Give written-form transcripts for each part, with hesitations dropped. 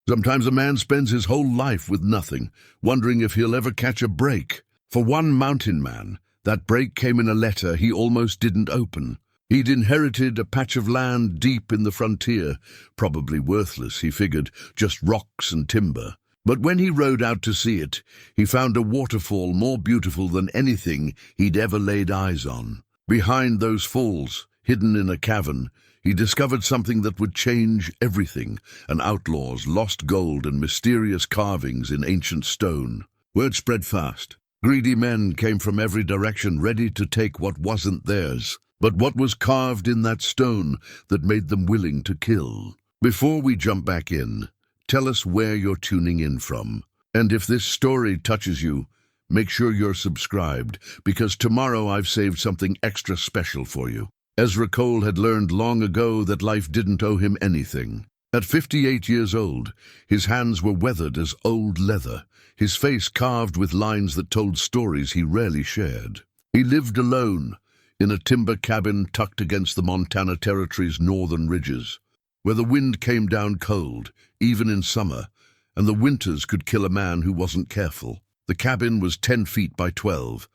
Sometimes a man spends his whole life with nothing, wondering if he'll ever catch a break. For one mountain man, that break came in a letter he almost didn't open. He'd inherited a patch of land deep in the frontier, probably worthless, he figured, just rocks and timber. But when he rode out to see it, he found a waterfall more beautiful than anything he'd ever laid eyes on. Behind those falls, hidden in a cavern, he discovered something that would change everything, an outlaw's lost gold and mysterious carvings in ancient stone. Word spread fast. Greedy men came from every direction, ready to take what wasn't theirs. But what was carved in that stone that made them willing to kill? Before we jump back in, tell us where you're tuning in from. And if this story touches you, make sure you're subscribed, because tomorrow I've saved something extra special for you. Ezra Cole had learned long ago that life didn't owe him anything. At 58 years old, his hands were weathered as old leather, his face carved with lines that told stories he rarely shared. He lived alone, in a timber cabin tucked against the Montana Territory's northern ridges, where the wind came down cold, even in summer, and the winters could kill a man who wasn't careful. The cabin was 10 feet by 12.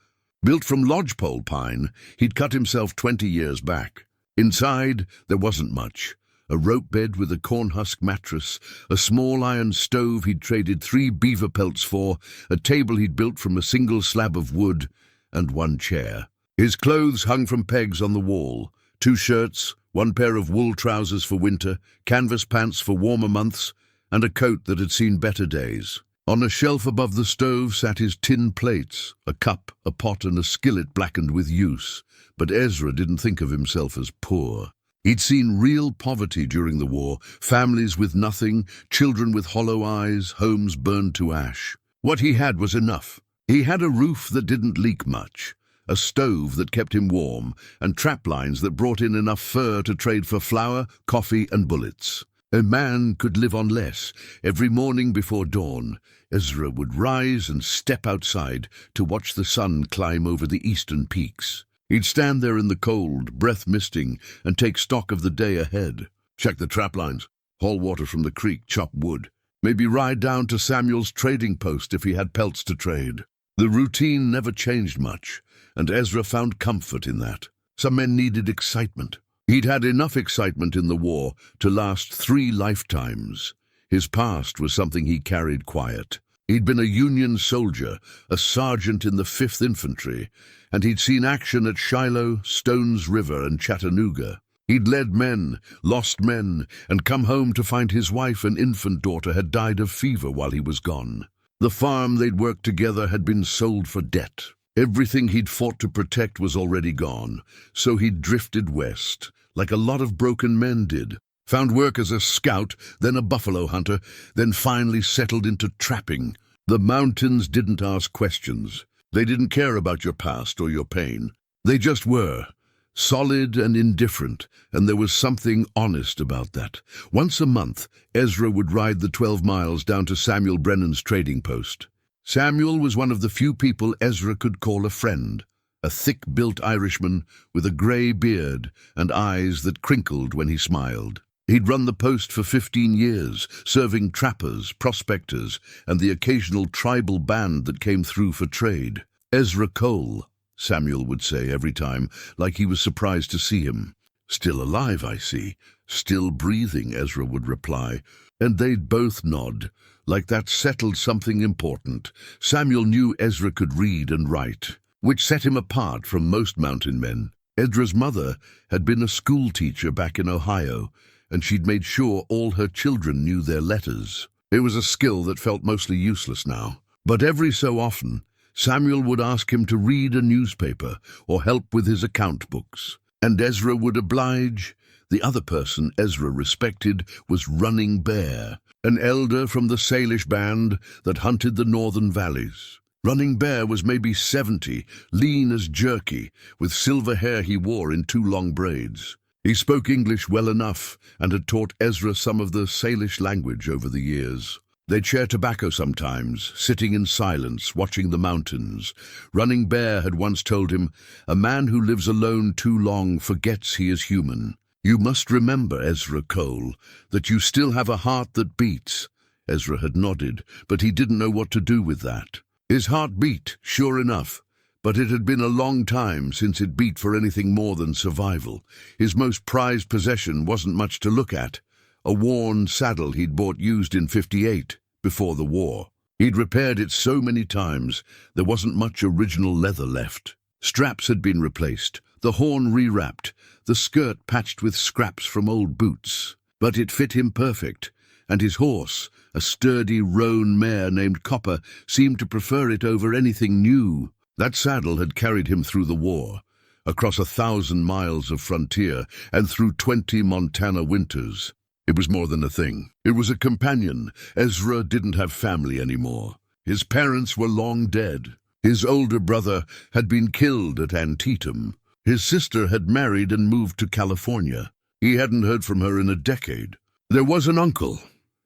Built from lodgepole pine, he'd cut himself 20 years back. Inside, there wasn't much. A rope bed with a cornhusk mattress, a small iron stove he'd traded 3 beaver pelts for, a table he'd built from a single slab of wood, and 1 chair. His clothes hung from pegs on the wall. 2 shirts, 1 pair of wool trousers for winter, canvas pants for warmer months, and a coat that had seen better days. On a shelf above the stove sat his tin plates, a cup, a pot, and a skillet blackened with use. But Ezra didn't think of himself as poor. He'd seen real poverty during the war, families with nothing, children with hollow eyes, homes burned to ash. What he had was enough. He had a roof that didn't leak much, a stove that kept him warm, and trap lines that brought in enough fur to trade for flour, coffee, and bullets. A man could live on less. Every morning before dawn, Ezra would rise and step outside to watch the sun climb over the eastern peaks. He'd stand there in the cold, breath misting, and take stock of the day ahead. Check the trap lines, haul water from the creek, chop wood. Maybe ride down to Samuel's trading post if he had pelts to trade. The routine never changed much, and Ezra found comfort in that. Some men needed excitement. He'd had enough excitement in the war to last 3 lifetimes. His past was something he carried quiet. He'd been a Union soldier, a sergeant in the 5th Infantry, and he'd seen action at Shiloh, Stones River, and Chattanooga. He'd led men, lost men, and come home to find his wife and infant daughter had died of fever while he was gone. The farm they'd worked together had been sold for debt. Everything he'd fought to protect was already gone, so he'd drifted west, like a lot of broken men did. Found work as a scout, then a buffalo hunter, then finally settled into trapping. The mountains didn't ask questions. They didn't care about your past or your pain. They just were, solid and indifferent, and there was something honest about that. Once a month, Ezra would ride the 12 miles down to Samuel Brennan's trading post. Samuel was one of the few people Ezra could call a friend, a thick-built Irishman with a grey beard and eyes that crinkled when he smiled. He'd run the post for 15 years, serving trappers, prospectors, and the occasional tribal band that came through for trade. Ezra Cole, Samuel would say every time, like he was surprised to see him. Still alive, I see. Still breathing, Ezra would reply, and they'd both nod, like that settled something important. Samuel knew Ezra could read and write, which set him apart from most mountain men. Ezra's mother had been a school teacher back in Ohio, and she'd made sure all her children knew their letters. It was a skill that felt mostly useless now. But every so often, Samuel would ask him to read a newspaper or help with his account books, and Ezra would oblige. The other person Ezra respected was Running Bear, an elder from the Salish band that hunted the northern valleys. Running Bear was maybe 70, lean as jerky, with silver hair he wore in 2 long braids. He spoke English well enough and had taught Ezra some of the Salish language over the years. They'd share tobacco sometimes, sitting in silence, watching the mountains. Running Bear had once told him, "A man who lives alone too long forgets he is human. You must remember, Ezra Cole, that you still have a heart that beats, Ezra had nodded, but he didn't know what to do with that. His heart beat, sure enough, but it had been a long time since it beat for anything more than survival. His most prized possession wasn't much to look at, a worn saddle he'd bought used in '58, before the war. He'd repaired it so many times, there wasn't much original leather left. Straps had been replaced, the horn rewrapped, the skirt patched with scraps from old boots. But it fit him perfect, and his horse, a sturdy roan mare named Copper, seemed to prefer it over anything new. That saddle had carried him through the war, across 1,000 miles of frontier, and through 20 Montana winters. It was more than a thing. It was a companion. Ezra didn't have family anymore. His parents were long dead. His older brother had been killed at Antietam. His sister had married and moved to California. He hadn't heard from her in a decade. There was an uncle,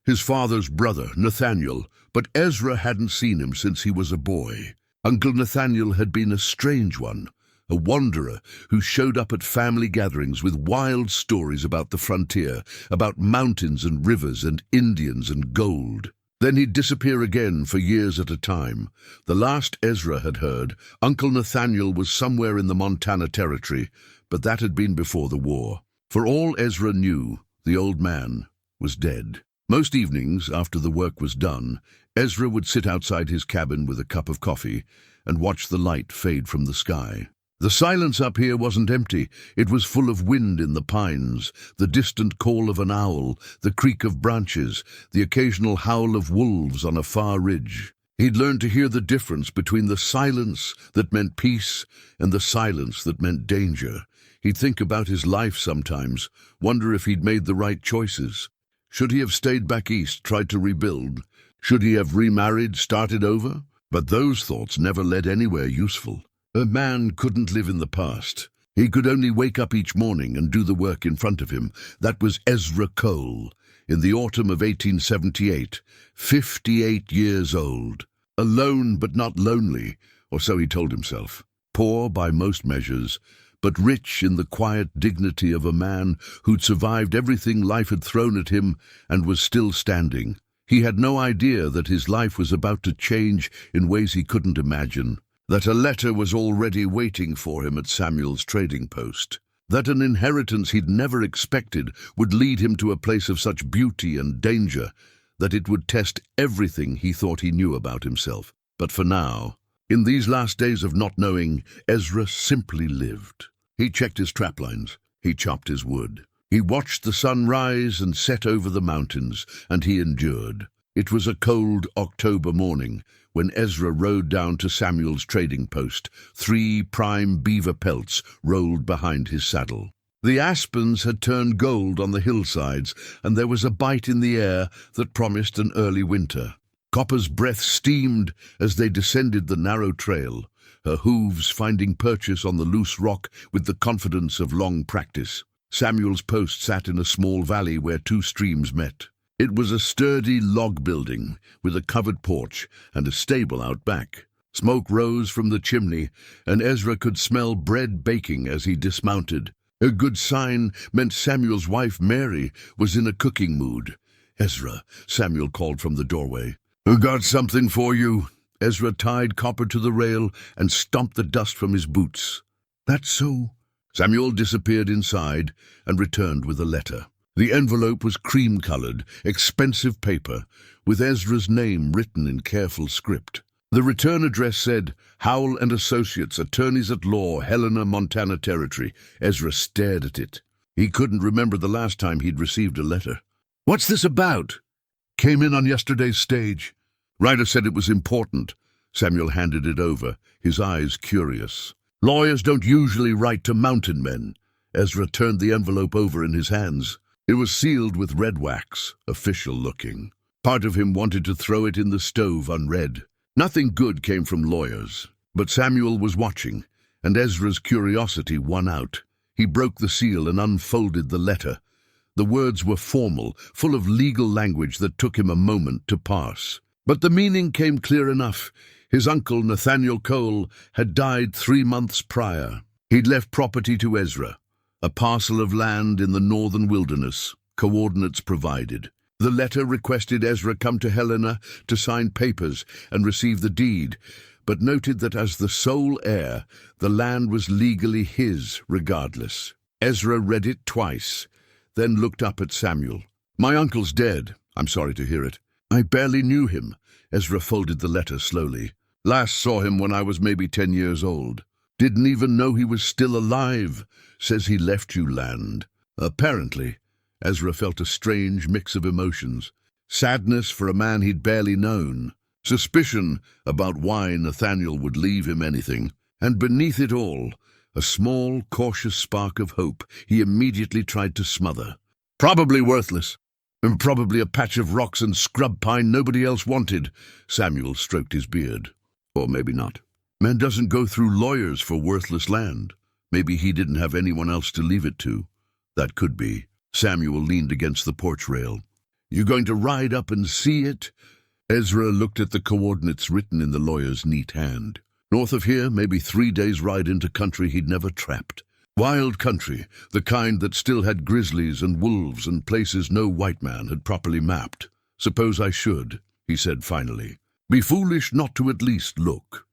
his father's brother, Nathaniel, but Ezra hadn't seen him since he was a boy. Uncle Nathaniel had been a strange one, a wanderer who showed up at family gatherings with wild stories about the frontier, about mountains and rivers and Indians and gold. Then he'd disappear again for years at a time. The last Ezra had heard, Uncle Nathaniel was somewhere in the Montana Territory, but that had been before the war. For all Ezra knew, the old man was dead. Most evenings, after the work was done, Ezra would sit outside his cabin with a cup of coffee and watch the light fade from the sky. The silence up here wasn't empty. It was full of wind in the pines, the distant call of an owl, the creak of branches, the occasional howl of wolves on a far ridge. He'd learned to hear the difference between the silence that meant peace and the silence that meant danger. He'd think about his life sometimes, wonder if he'd made the right choices. Should he have stayed back east, tried to rebuild? Should he have remarried, started over? But those thoughts never led anywhere useful. A man couldn't live in the past. He could only wake up each morning and do the work in front of him. That was Ezra Cole, in the autumn of 1878, 58 years old. Alone but not lonely, or so he told himself. Poor by most measures, but rich in the quiet dignity of a man who'd survived everything life had thrown at him and was still standing. He had no idea that his life was about to change in ways he couldn't imagine, that a letter was already waiting for him at Samuel's trading post, that an inheritance he'd never expected would lead him to a place of such beauty and danger, that it would test everything he thought he knew about himself. But for now, in these last days of not knowing, Ezra simply lived. He checked his traplines. He chopped his wood. He watched the sun rise and set over the mountains, and he endured. It was a cold October morning when Ezra rode down to Samuel's trading post, 3 prime beaver pelts rolled behind his saddle. The aspens had turned gold on the hillsides, and there was a bite in the air that promised an early winter. Copper's breath steamed as they descended the narrow trail, her hooves finding purchase on the loose rock with the confidence of long practice. Samuel's post sat in a small valley where 2 streams met. It was a sturdy log building with a covered porch and a stable out back. Smoke rose from the chimney, and Ezra could smell bread baking as he dismounted. A good sign meant Samuel's wife, Mary, was in a cooking mood. "Ezra," Samuel called from the doorway. "I got something for you." Ezra tied Copper to the rail and stomped the dust from his boots. "That's so." Samuel disappeared inside and returned with a letter. The envelope was cream-colored, expensive paper, with Ezra's name written in careful script. The return address said, Howell and Associates, Attorneys at Law, Helena, Montana Territory. Ezra stared at it. He couldn't remember the last time he'd received a letter. "What's this about?" "Came in on yesterday's stage. Writer said it was important." Samuel handed it over, his eyes curious. "Lawyers don't usually write to mountain men." Ezra turned the envelope over in his hands. It was sealed with red wax, official-looking. Part of him wanted to throw it in the stove unread. Nothing good came from lawyers, but Samuel was watching, and Ezra's curiosity won out. He broke the seal and unfolded the letter. The words were formal, full of legal language that took him a moment to parse. But the meaning came clear enough. His uncle, Nathaniel Cole, had died 3 months prior. He'd left property to Ezra, a parcel of land in the northern wilderness, coordinates provided. The letter requested Ezra come to Helena to sign papers and receive the deed, but noted that as the sole heir, the land was legally his regardless. Ezra read it twice, then looked up at Samuel. "My uncle's dead. I'm sorry to hear it. I barely knew him." Ezra folded the letter slowly. "Last saw him when I was maybe 10 years old. Didn't even know he was still alive. Says he left you land." Apparently, Ezra felt a strange mix of emotions. Sadness for a man he'd barely known, suspicion about why Nathaniel would leave him anything, and beneath it all, a small, cautious spark of hope he immediately tried to smother. "Probably worthless, and probably a patch of rocks and scrub pine nobody else wanted." Samuel stroked his beard. "Or maybe not. Man doesn't go through lawyers for worthless land. Maybe he didn't have anyone else to leave it to. That could be." Samuel leaned against the porch rail. "You going to ride up and see it?" Ezra looked at the coordinates written in the lawyer's neat hand. North of here, maybe 3 days' ride into country he'd never trapped. Wild country, the kind that still had grizzlies and wolves and places no white man had properly mapped. "Suppose I should," he said finally. "Be foolish not to at least look."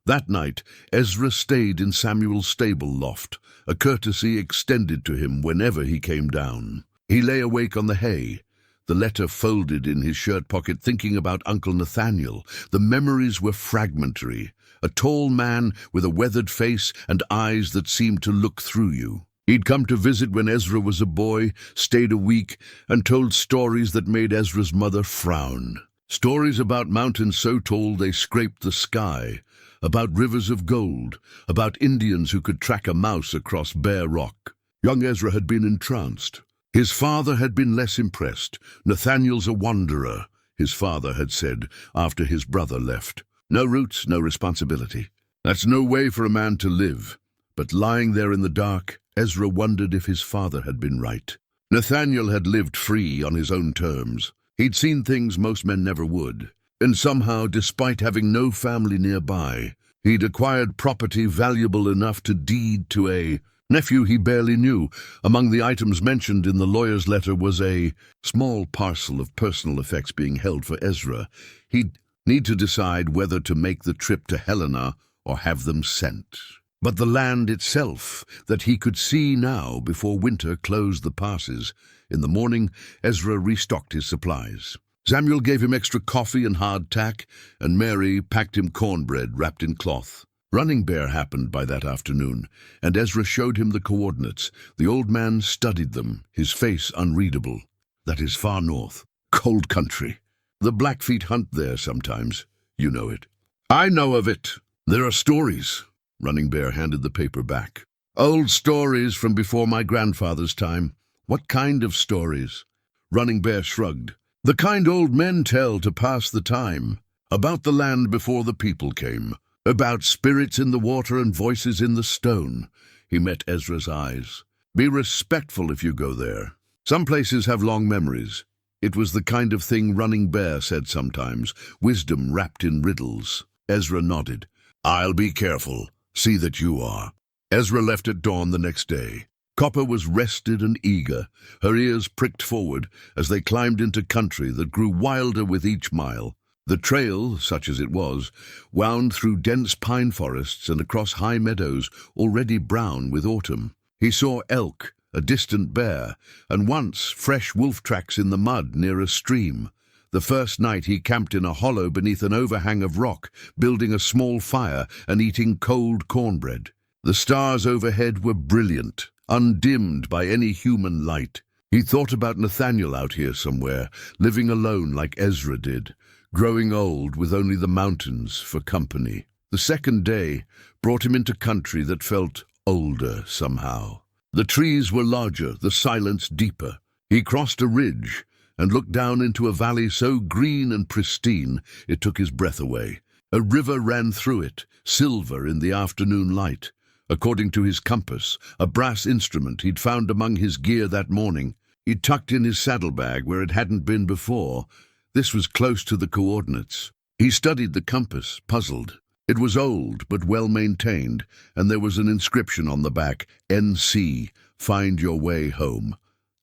That night, Ezra stayed in Samuel's stable loft, a courtesy extended to him whenever he came down. He lay awake on the hay, the letter folded in his shirt pocket, thinking about Uncle Nathaniel. The memories were fragmentary. A tall man with a weathered face and eyes that seemed to look through you. He'd come to visit when Ezra was a boy, stayed a week, and told stories that made Ezra's mother frown. Stories about mountains so tall they scraped the sky, about rivers of gold, about Indians who could track a mouse across bare rock. Young Ezra had been entranced. His father had been less impressed. "Nathaniel's a wanderer," his father had said after his brother left. "No roots, no responsibility. That's no way for a man to live." But lying there in the dark, Ezra wondered if his father had been right. Nathaniel had lived free on his own terms. He'd seen things most men never would. And somehow, despite having no family nearby, he'd acquired property valuable enough to deed to a nephew he barely knew. Among the items mentioned in the lawyer's letter was a small parcel of personal effects being held for Ezra. He'd need to decide whether to make the trip to Helena or have them sent. But the land itself, that he could see now before winter closed the passes. In the morning, Ezra restocked his supplies. Samuel gave him extra coffee and hardtack, and Mary packed him cornbread wrapped in cloth. Running Bear happened by that afternoon, and Ezra showed him the coordinates. The old man studied them, his face unreadable. "That is far north. Cold country. The Blackfeet hunt there sometimes. You know it." "I know of it. There are stories." Running Bear handed the paper back. "Old stories from before my grandfather's time." "What kind of stories?" Running Bear shrugged. "The kind old men tell to pass the time. About the land before the people came. About spirits in the water and voices in the stone." He met Ezra's eyes. "Be respectful if you go there. Some places have long memories." It was the kind of thing Running Bear said sometimes, wisdom wrapped in riddles. Ezra nodded. "I'll be careful. See that you are." Ezra left at dawn the next day. Copper was rested and eager, her ears pricked forward as they climbed into country that grew wilder with each mile. The trail, such as it was, wound through dense pine forests and across high meadows already brown with autumn. He saw elk, a distant bear, and once fresh wolf tracks in the mud near a stream. The first night he camped in a hollow beneath an overhang of rock, building a small fire and eating cold cornbread. The stars overhead were brilliant, undimmed by any human light. He thought about Nathaniel out here somewhere, living alone like Ezra did, growing old with only the mountains for company. The second day brought him into country that felt older somehow. The trees were larger, the silence deeper. He crossed a ridge and looked down into a valley so green and pristine it took his breath away. A river ran through it, silver in the afternoon light. According to his compass, a brass instrument he'd found among his gear that morning. He'd tucked in his saddlebag where it hadn't been before. This was close to the coordinates. He studied the compass, puzzled. It was old but well-maintained, and there was an inscription on the back, NC, Find Your Way Home,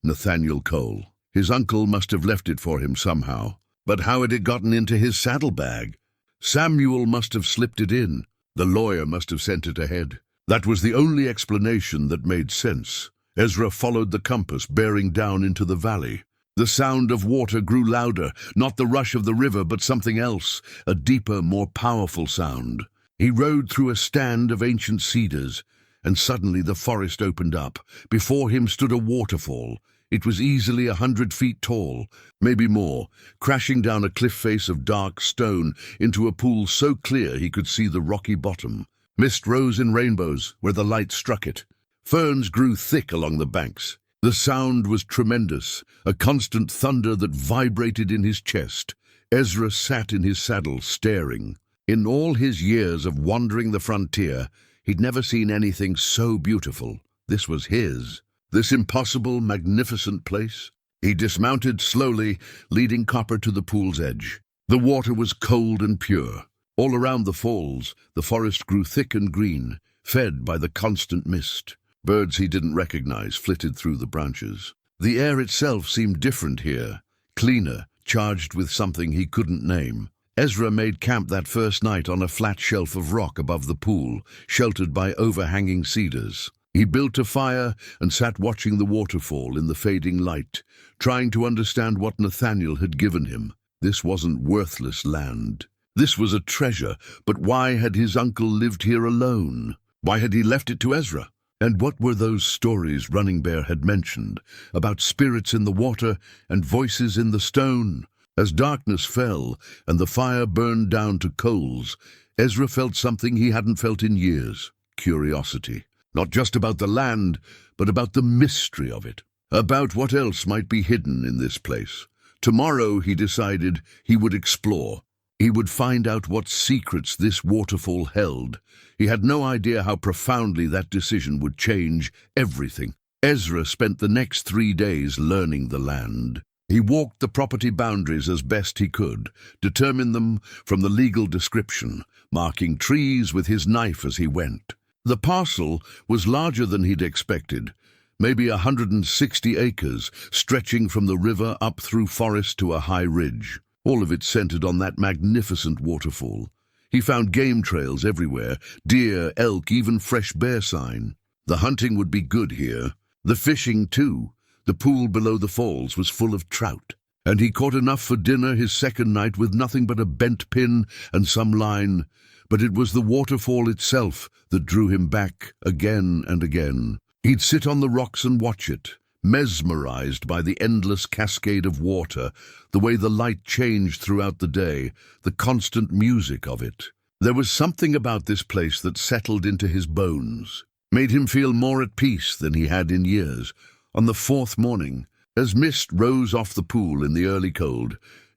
Nathaniel Cole. His uncle must have left it for him somehow. But how had it gotten into his saddlebag? Samuel must have slipped it in. The lawyer must have sent it ahead. That was the only explanation that made sense. Ezra followed the compass, bearing down into the valley. The sound of water grew louder, not the rush of the river, but something else, a deeper, more powerful sound. He rode through a stand of ancient cedars, and suddenly the forest opened up. Before him stood a waterfall. It was easily 100 feet tall, maybe more, crashing down a cliff face of dark stone into a pool so clear he could see the rocky bottom. Mist rose in rainbows where the light struck it. Ferns grew thick along the banks. The sound was tremendous, a constant thunder that vibrated in his chest. Ezra sat in his saddle, staring. In all his years of wandering the frontier, he'd never seen anything so beautiful. This was his. This impossible, magnificent place. He dismounted slowly, leading Copper to the pool's edge. The water was cold and pure. All around the falls, the forest grew thick and green, fed by the constant mist. Birds he didn't recognize flitted through the branches. The air itself seemed different here, cleaner, charged with something he couldn't name. Ezra made camp that first night on a flat shelf of rock above the pool, sheltered by overhanging cedars. He built a fire and sat watching the waterfall in the fading light, trying to understand what Nathaniel had given him. This wasn't worthless land. This was a treasure, but why had his uncle lived here alone? Why had he left it to Ezra? And what were those stories Running Bear had mentioned, about spirits in the water and voices in the stone? As darkness fell and the fire burned down to coals, Ezra felt something he hadn't felt in years: curiosity. Not just about the land, but about the mystery of it. About what else might be hidden in this place. Tomorrow, he decided, he would explore. He would find out what secrets this waterfall held. He had no idea how profoundly that decision would change everything. Ezra spent the next 3 days learning the land. He walked the property boundaries as best he could, determined them from the legal description, marking trees with his knife as he went. The parcel was larger than he'd expected, maybe 160 acres, stretching from the river up through forest to a high ridge. All of it centered on that magnificent waterfall. He found game trails everywhere, deer, elk, even fresh bear sign. The hunting would be good here. The fishing, too. The pool below the falls was full of trout. And he caught enough for dinner his second night with nothing but a bent pin and some line. But it was the waterfall itself that drew him back again and again. He'd sit on the rocks and watch it, mesmerized by the endless cascade of water, the way the light changed throughout the day, the constant music of it. There was something about this place that settled into his bones, made him feel more at peace than he had in years. On the 4th morning, as mist rose off the pool in the early cold,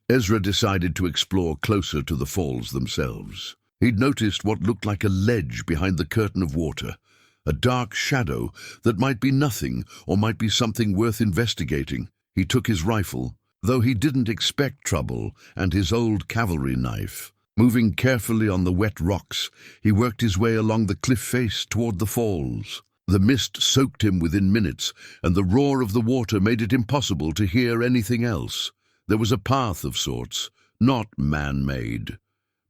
Ezra decided to explore closer to the falls themselves. He'd noticed what looked like a ledge behind the curtain of water, a dark shadow that might be nothing or might be something worth investigating. He took his rifle, though he didn't expect trouble, and his old cavalry knife. Moving carefully on the wet rocks, he worked his way along the cliff face toward the falls. The mist soaked him within minutes, and the roar of the water made it impossible to hear anything else. There was a path of sorts, not man-made,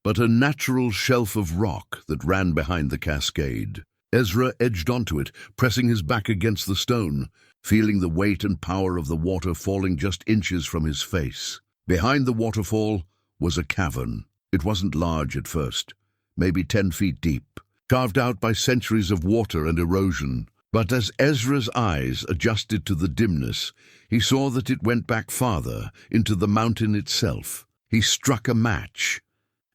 but a natural shelf of rock that ran behind the cascade. Ezra edged onto it, pressing his back against the stone, feeling the weight and power of the water falling just inches from his face. Behind the waterfall was a cavern. It wasn't large at first, maybe 10 feet deep, carved out by centuries of water and erosion. But as Ezra's eyes adjusted to the dimness, he saw that it went back farther, into the mountain itself. He struck a match,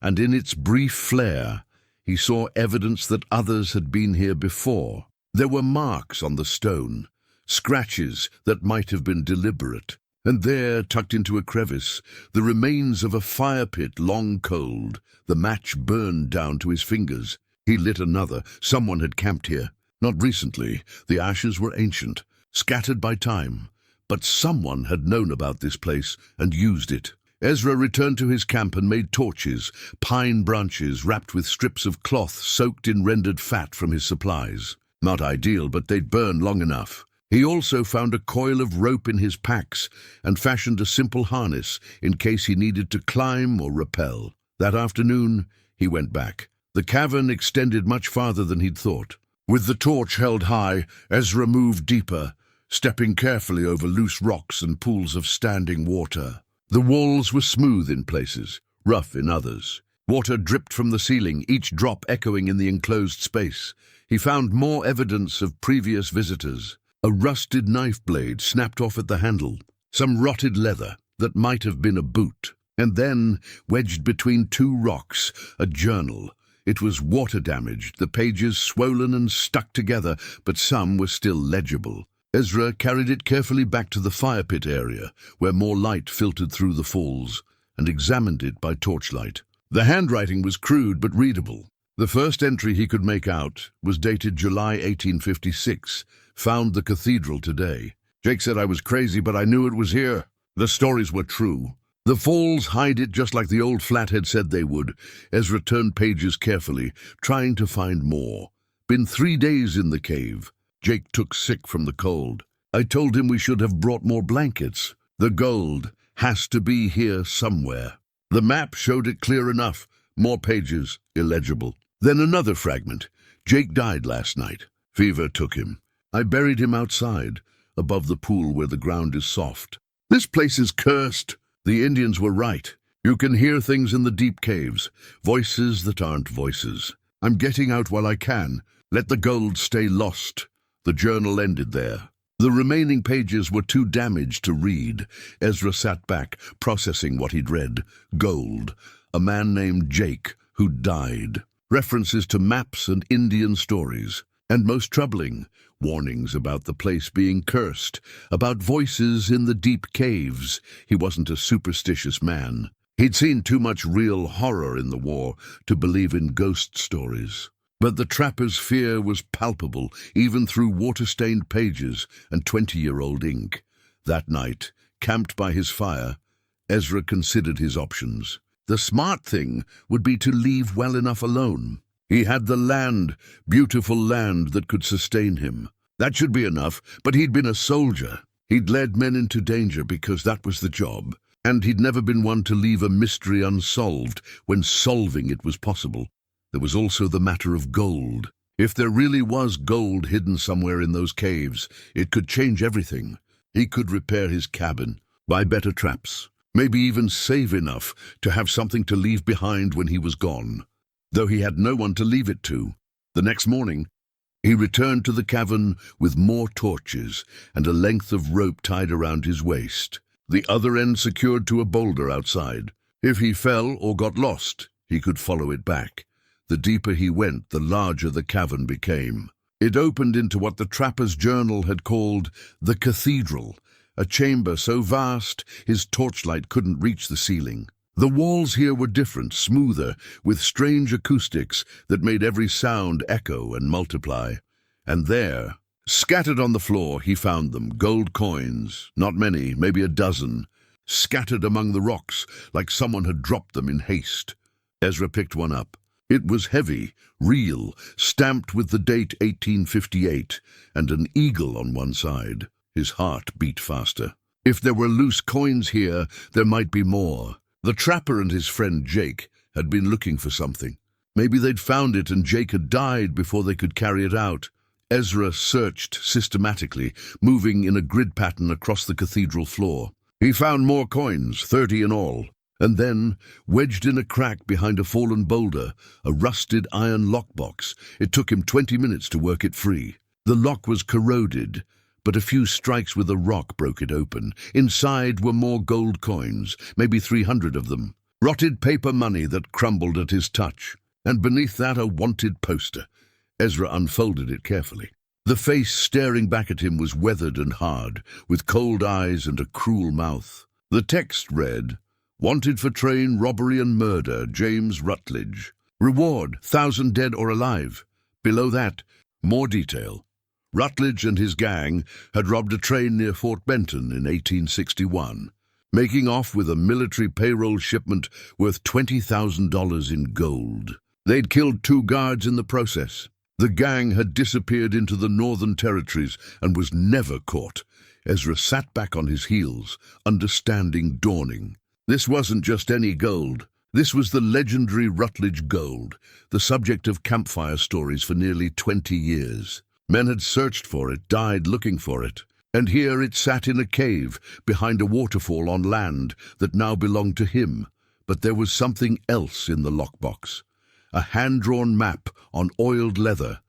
and in its brief flare, he saw evidence that others had been here before. There were marks on the stone, scratches that might have been deliberate. And there, tucked into a crevice, the remains of a fire pit long cold. The match burned down to his fingers. He lit another. Someone had camped here. Not recently. The ashes were ancient, scattered by time. But someone had known about this place and used it. Ezra returned to his camp and made torches, pine branches wrapped with strips of cloth soaked in rendered fat from his supplies. Not ideal, but they'd burn long enough. He also found a coil of rope in his packs and fashioned a simple harness in case he needed to climb or rappel. That afternoon, he went back. The cavern extended much farther than he'd thought. With the torch held high, Ezra moved deeper, stepping carefully over loose rocks and pools of standing water. The walls were smooth in places, rough in others. Water dripped from the ceiling, each drop echoing in the enclosed space. He found more evidence of previous visitors. A rusted knife blade snapped off at the handle, some rotted leather that might have been a boot. And then, wedged between two rocks, a journal. It was water-damaged, the pages swollen and stuck together, but some were still legible. Ezra carried it carefully back to the fire pit area, where more light filtered through the falls, and examined it by torchlight. The handwriting was crude but readable. The first entry he could make out was dated July 1856, found the cathedral today. Jake said I was crazy, but I knew it was here. The stories were true. The falls hide it just like the old flathead said they would. Ezra turned pages carefully, trying to find more. Been 3 days in the cave. Jake took sick from the cold. I told him we should have brought more blankets. The gold has to be here somewhere. The map showed it clear enough. More pages, illegible. Then another fragment. Jake died last night. Fever took him. I buried him outside, above the pool where the ground is soft. This place is cursed. The Indians were right. You can hear things in the deep caves, voices that aren't voices. I'm getting out while I can. Let the gold stay lost. The journal ended there. The remaining pages were too damaged to read. Ezra sat back, processing what he'd read. Gold. A man named Jake, who died. References to maps and Indian stories. And most troubling, warnings about the place being cursed, about voices in the deep caves. He wasn't a superstitious man. He'd seen too much real horror in the war to believe in ghost stories. But the trapper's fear was palpable, even through water-stained pages and 20-year-old ink. That night, camped by his fire, Ezra considered his options. The smart thing would be to leave well enough alone. He had the land, beautiful land that could sustain him. That should be enough, but he'd been a soldier. He'd led men into danger because that was the job. And he'd never been one to leave a mystery unsolved when solving it was possible. There was also the matter of gold. If there really was gold hidden somewhere in those caves, it could change everything. He could repair his cabin, buy better traps, maybe even save enough to have something to leave behind when he was gone. Though he had no one to leave it to. The next morning, he returned to the cavern with more torches and a length of rope tied around his waist, the other end secured to a boulder outside. If he fell or got lost, he could follow it back. The deeper he went, the larger the cavern became. It opened into what the trapper's journal had called the cathedral, a chamber so vast his torchlight couldn't reach the ceiling. The walls here were different, smoother, with strange acoustics that made every sound echo and multiply. And there, scattered on the floor, he found them, gold coins, not many, maybe a dozen, scattered among the rocks like someone had dropped them in haste. Ezra picked one up. It was heavy, real, stamped with the date 1858, and an eagle on one side. His heart beat faster. If there were loose coins here, there might be more. The trapper and his friend Jake had been looking for something. Maybe they'd found it and Jake had died before they could carry it out. Ezra searched systematically, moving in a grid pattern across the cathedral floor. He found more coins, 30 in all. And then, wedged in a crack behind a fallen boulder, a rusted iron lockbox. It took him 20 minutes to work it free. The lock was corroded, but a few strikes with a rock broke it open. Inside were more gold coins, maybe 300 of them. Rotted paper money that crumbled at his touch. And beneath that a wanted poster. Ezra unfolded it carefully. The face staring back at him was weathered and hard, with cold eyes and a cruel mouth. The text read, "Wanted for train robbery and murder, James Rutledge. Reward, 1,000 dead or alive." Below that, more detail. Rutledge and his gang had robbed a train near Fort Benton in 1861, making off with a military payroll shipment worth $20,000 in gold. They'd killed 2 guards in the process. The gang had disappeared into the Northern Territories and was never caught. Ezra sat back on his heels, understanding dawning. This wasn't just any gold. This was the legendary Rutledge gold, the subject of campfire stories for nearly 20 years. Men had searched for it, died looking for it. And here it sat in a cave behind a waterfall on land that now belonged to him. But there was something else in the lockbox. A hand-drawn map on oiled leather,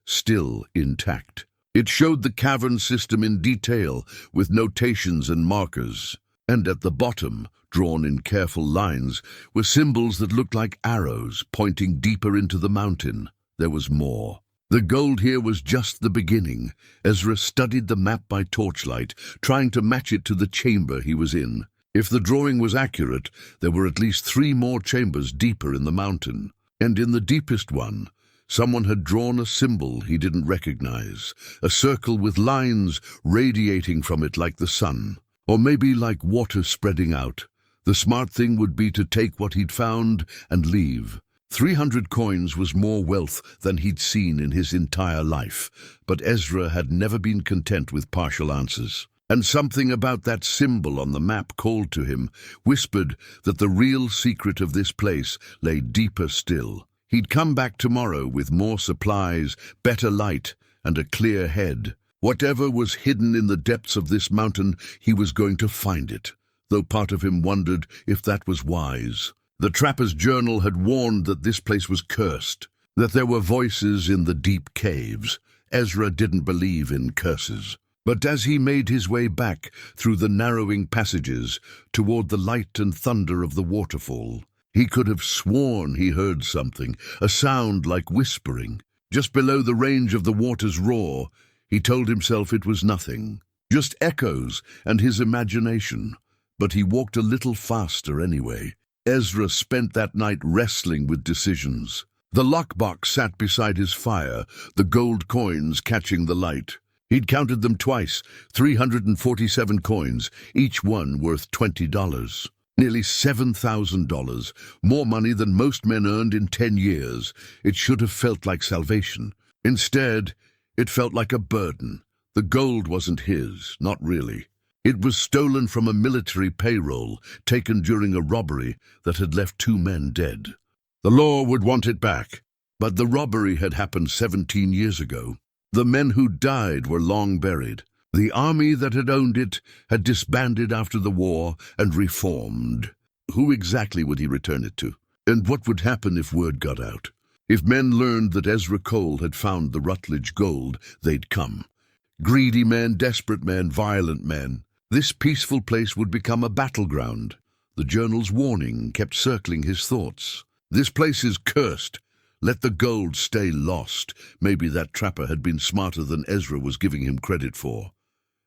still intact. It showed the cavern system in detail, with notations and markers. And at the bottom, drawn in careful lines, were symbols that looked like arrows pointing deeper into the mountain. There was more. The gold here was just the beginning. Ezra studied the map by torchlight, trying to match it to the chamber he was in. If the drawing was accurate, there were at least 3 more chambers deeper in the mountain. And in the deepest one, someone had drawn a symbol he didn't recognize, a circle with lines radiating from it like the sun, or maybe like water spreading out. The smart thing would be to take what he'd found and leave. 300 coins was more wealth than he'd seen in his entire life, but Ezra had never been content with partial answers. And something about that symbol on the map called to him, whispered that the real secret of this place lay deeper still. He'd come back tomorrow with more supplies, better light, and a clear head. Whatever was hidden in the depths of this mountain, he was going to find it, though part of him wondered if that was wise. The trapper's journal had warned that this place was cursed, that there were voices in the deep caves. Ezra didn't believe in curses. But as he made his way back through the narrowing passages toward the light and thunder of the waterfall, he could have sworn he heard something, a sound like whispering. Just below the range of the water's roar, he told himself it was nothing, just echoes and his imagination. But he walked a little faster anyway. Ezra spent that night wrestling with decisions. The lockbox sat beside his fire, the gold coins catching the light. He'd counted them twice, 347 coins, each one worth $20. Nearly $7,000, more money than most men earned in 10 years. It should have felt like salvation. Instead, it felt like a burden. The gold wasn't his, not really. It was stolen from a military payroll, taken during a robbery that had left 2 men dead. The law would want it back, but the robbery had happened 17 years ago. The men who died were long buried. The army that had owned it had disbanded after the war and reformed. Who exactly would he return it to? And what would happen if word got out? If men learned that Ezra Cole had found the Rutledge gold, they'd come. Greedy men, desperate men, violent men. This peaceful place would become a battleground. The journal's warning kept circling his thoughts. This place is cursed. Let the gold stay lost. Maybe that trapper had been smarter than Ezra was giving him credit for.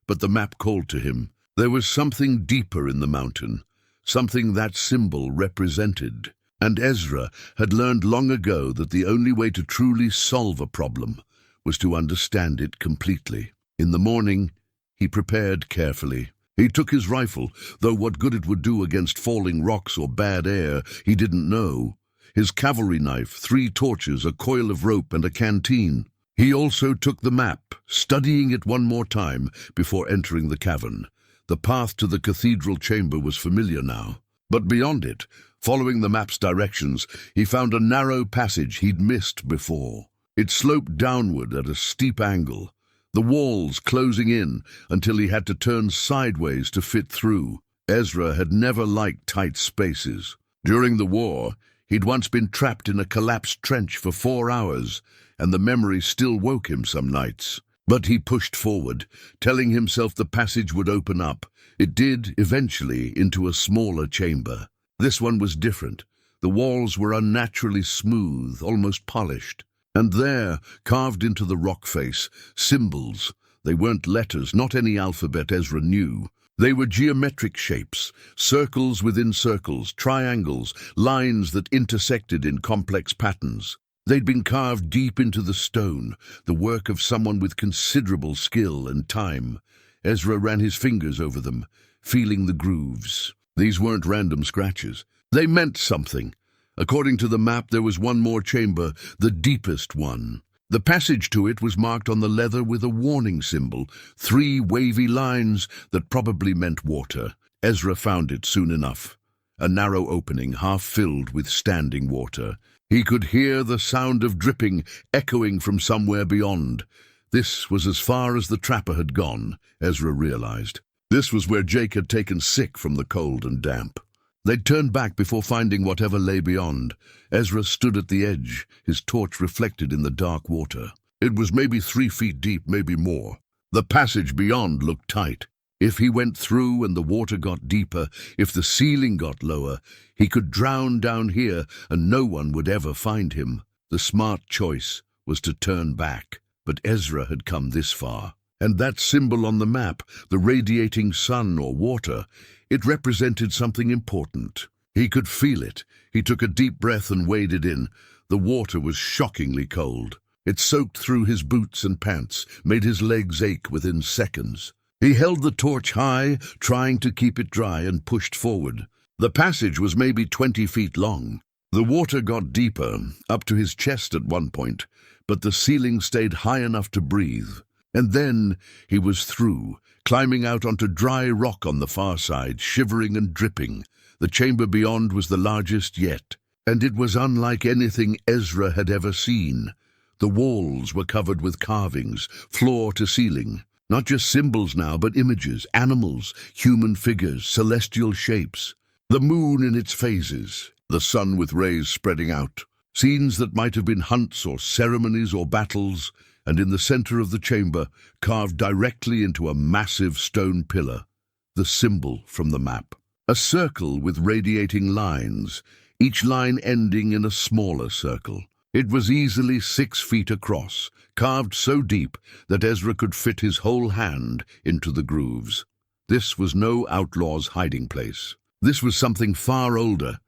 But the map called to him. There was something deeper in the mountain, something that symbol represented. And Ezra had learned long ago that the only way to truly solve a problem was to understand it completely. In the morning, he prepared carefully. He took his rifle, though what good it would do against falling rocks or bad air, he didn't know. His cavalry knife, 3 torches, a coil of rope, and a canteen. He also took the map, studying it one more time before entering the cavern. The path to the cathedral chamber was familiar now. But beyond it, following the map's directions, he found a narrow passage he'd missed before. It sloped downward at a steep angle, the walls closing in until he had to turn sideways to fit through. Ezra had never liked tight spaces. During the war, he'd once been trapped in a collapsed trench for 4 hours, and the memory still woke him some nights. But he pushed forward, telling himself the passage would open up. It did, eventually, into a smaller chamber. This one was different. The walls were unnaturally smooth, almost polished. And there, carved into the rock face, symbols. They weren't letters, not any alphabet Ezra knew. They were geometric shapes, circles within circles, triangles, lines that intersected in complex patterns. They'd been carved deep into the stone, the work of someone with considerable skill and time. Ezra ran his fingers over them, feeling the grooves. These weren't random scratches. They meant something. According to the map, there was one more chamber, the deepest one. The passage to it was marked on the leather with a warning symbol, 3 wavy lines that probably meant water. Ezra found it soon enough. A narrow opening half filled with standing water. He could hear the sound of dripping echoing from somewhere beyond. This was as far as the trapper had gone, Ezra realized. This was where Jake had taken sick from the cold and damp. They'd turned back before finding whatever lay beyond. Ezra stood at the edge, his torch reflected in the dark water. It was maybe 3 feet deep, maybe more. The passage beyond looked tight. If he went through and the water got deeper, if the ceiling got lower, he could drown down here and no one would ever find him. The smart choice was to turn back, but Ezra had come this far. And that symbol on the map, the radiating sun or water, it represented something important. He could feel it. He took a deep breath and waded in. The water was shockingly cold. It soaked through his boots and pants, made his legs ache within seconds. He held the torch high, trying to keep it dry, and pushed forward. The passage was maybe 20 feet long. The water got deeper, up to his chest at one point, but the ceiling stayed high enough to breathe. And then he was through, climbing out onto dry rock on the far side, shivering and dripping. The chamber beyond was the largest yet, and it was unlike anything Ezra had ever seen. The walls were covered with carvings, floor to ceiling. Not just symbols now, but images, animals, human figures, celestial shapes. The moon in its phases, the sun with rays spreading out. Scenes that might have been hunts or ceremonies or battles, and in the center of the chamber, carved directly into a massive stone pillar, the symbol from the map. A circle with radiating lines, each line ending in a smaller circle. It was easily 6 feet across, carved so deep that Ezra could fit his whole hand into the grooves. This was no outlaw's hiding place. This was something far older.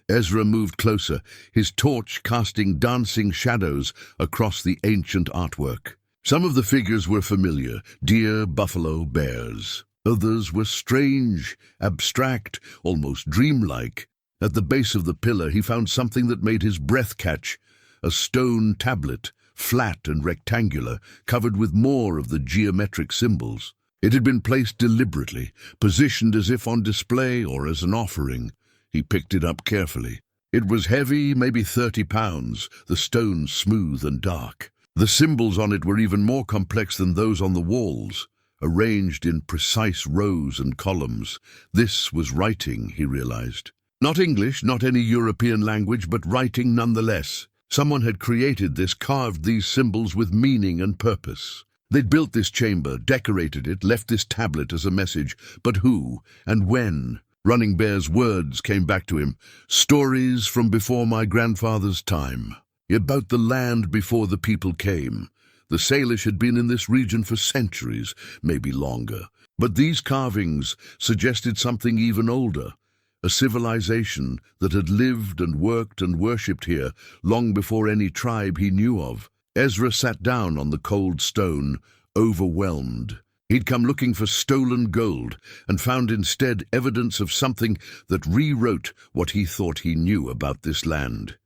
Ezra moved closer, his torch casting dancing shadows across the ancient artwork. Some of the figures were familiar, deer, buffalo, bears. Others were strange, abstract, almost dreamlike. At the base of the pillar he found something that made his breath catch, a stone tablet, flat and rectangular, covered with more of the geometric symbols. It had been placed deliberately, positioned as if on display or as an offering. He picked it up carefully. It was heavy, maybe 30 pounds, the stone smooth and dark. The symbols on it were even more complex than those on the walls, arranged in precise rows and columns. This was writing, he realized. Not English, not any European language, but writing nonetheless. Someone had created this, carved these symbols with meaning and purpose. They'd built this chamber, decorated it, left this tablet as a message. But who and when? Running Bear's words came back to him. Stories from before my grandfather's time. About the land before the people came. The Salish had been in this region for centuries, maybe longer. But these carvings suggested something even older. A civilization that had lived and worked and worshipped here long before any tribe he knew of. Ezra sat down on the cold stone, overwhelmed. He'd come looking for stolen gold and found instead evidence of something that rewrote what he thought he knew about this land.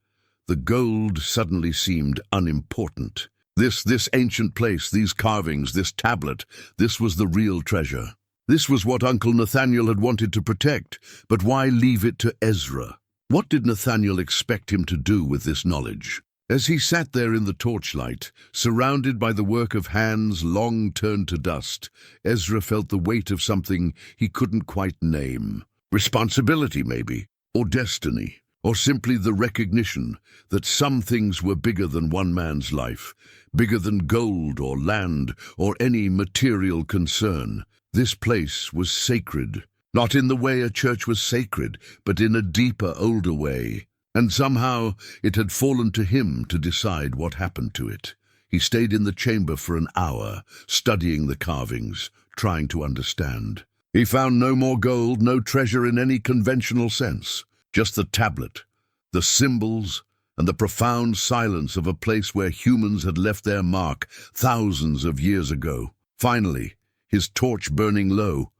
The gold suddenly seemed unimportant. This ancient place, these carvings, this tablet, this was the real treasure. This was what Uncle Nathaniel had wanted to protect, but why leave it to Ezra? What did Nathaniel expect him to do with this knowledge? As he sat there in the torchlight, surrounded by the work of hands long turned to dust, Ezra felt the weight of something he couldn't quite name. Responsibility, maybe, or destiny, or simply the recognition that some things were bigger than one man's life, bigger than gold or land or any material concern. This place was sacred, not in the way a church was sacred, but in a deeper, older way. And somehow it had fallen to him to decide what happened to it. He stayed in the chamber for an hour, studying the carvings, trying to understand. He found no more gold, no treasure in any conventional sense, just the tablet, the symbols, and the profound silence of a place where humans had left their mark thousands of years ago. Finally, his torch burning low,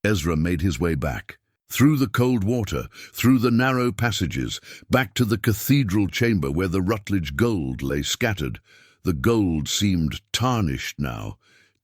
Ezra made his way back. Through the cold water, through the narrow passages, back to the cathedral chamber where the Rutledge gold lay scattered. The gold seemed tarnished now,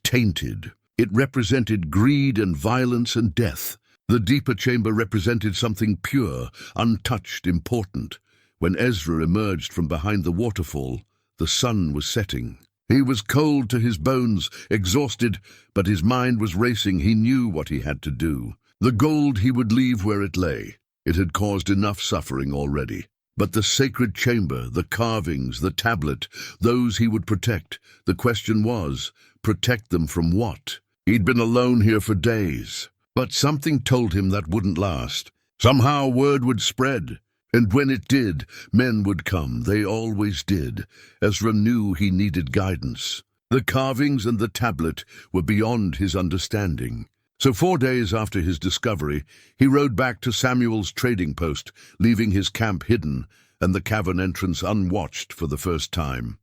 tainted. It represented greed and violence and death. The deeper chamber represented something pure, untouched, important. When Ezra emerged from behind the waterfall, the sun was setting. He was cold to his bones, exhausted, but his mind was racing. He knew what he had to do. The gold he would leave where it lay. It had caused enough suffering already. But the sacred chamber, the carvings, the tablet, those he would protect. The question was, protect them from what? He'd been alone here for days. But something told him that wouldn't last. Somehow word would spread. And when it did, men would come. They always did. Ezra knew he needed guidance. The carvings and the tablet were beyond his understanding. So 4 days after his discovery, he rode back to Samuel's trading post, leaving his camp hidden and the cavern entrance unwatched for the first time.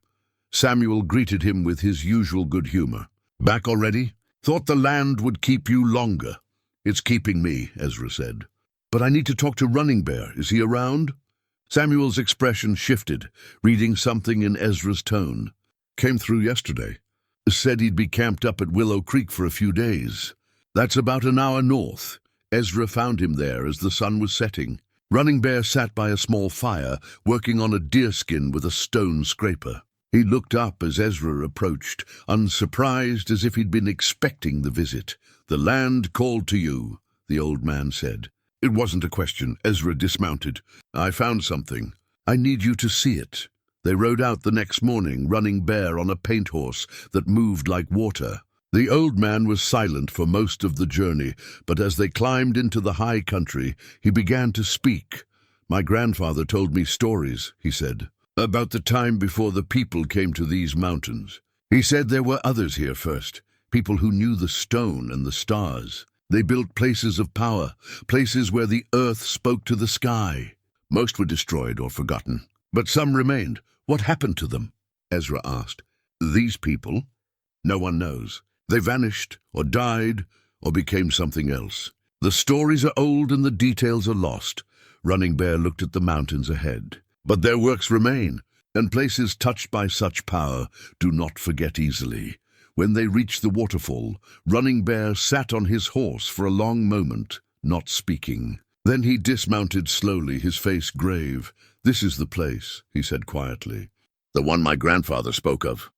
Samuel greeted him with his usual good humor. "Back already? Thought the land would keep you longer." "It's keeping me," Ezra said. "But I need to talk to Running Bear. Is he around?" Samuel's expression shifted, reading something in Ezra's tone. "Came through yesterday. Said he'd be camped up at Willow Creek for a few days. That's about an hour north." Ezra found him there as the sun was setting. Running Bear sat by a small fire, working on a deerskin with a stone scraper. He looked up as Ezra approached, unsurprised, as if he'd been expecting the visit. "The land called to you," the old man said. It wasn't a question. Ezra dismounted. "I found something. I need you to see it." They rode out the next morning, Running Bear on a paint horse that moved like water. The old man was silent for most of the journey, but as they climbed into the high country, he began to speak. "My grandfather told me stories," he said, "about the time before the people came to these mountains. He said there were others here first, people who knew the stone and the stars. They built places of power, places where the earth spoke to the sky. Most were destroyed or forgotten, but some remained. What happened to them?" Ezra asked. "These people? No one knows. They vanished, or died, or became something else. The stories are old and the details are lost." Running Bear looked at the mountains ahead. "But their works remain, and places touched by such power do not forget easily." When they reached the waterfall, Running Bear sat on his horse for a long moment, not speaking. Then he dismounted slowly, his face grave. "This is the place," he said quietly. "The one my grandfather spoke of."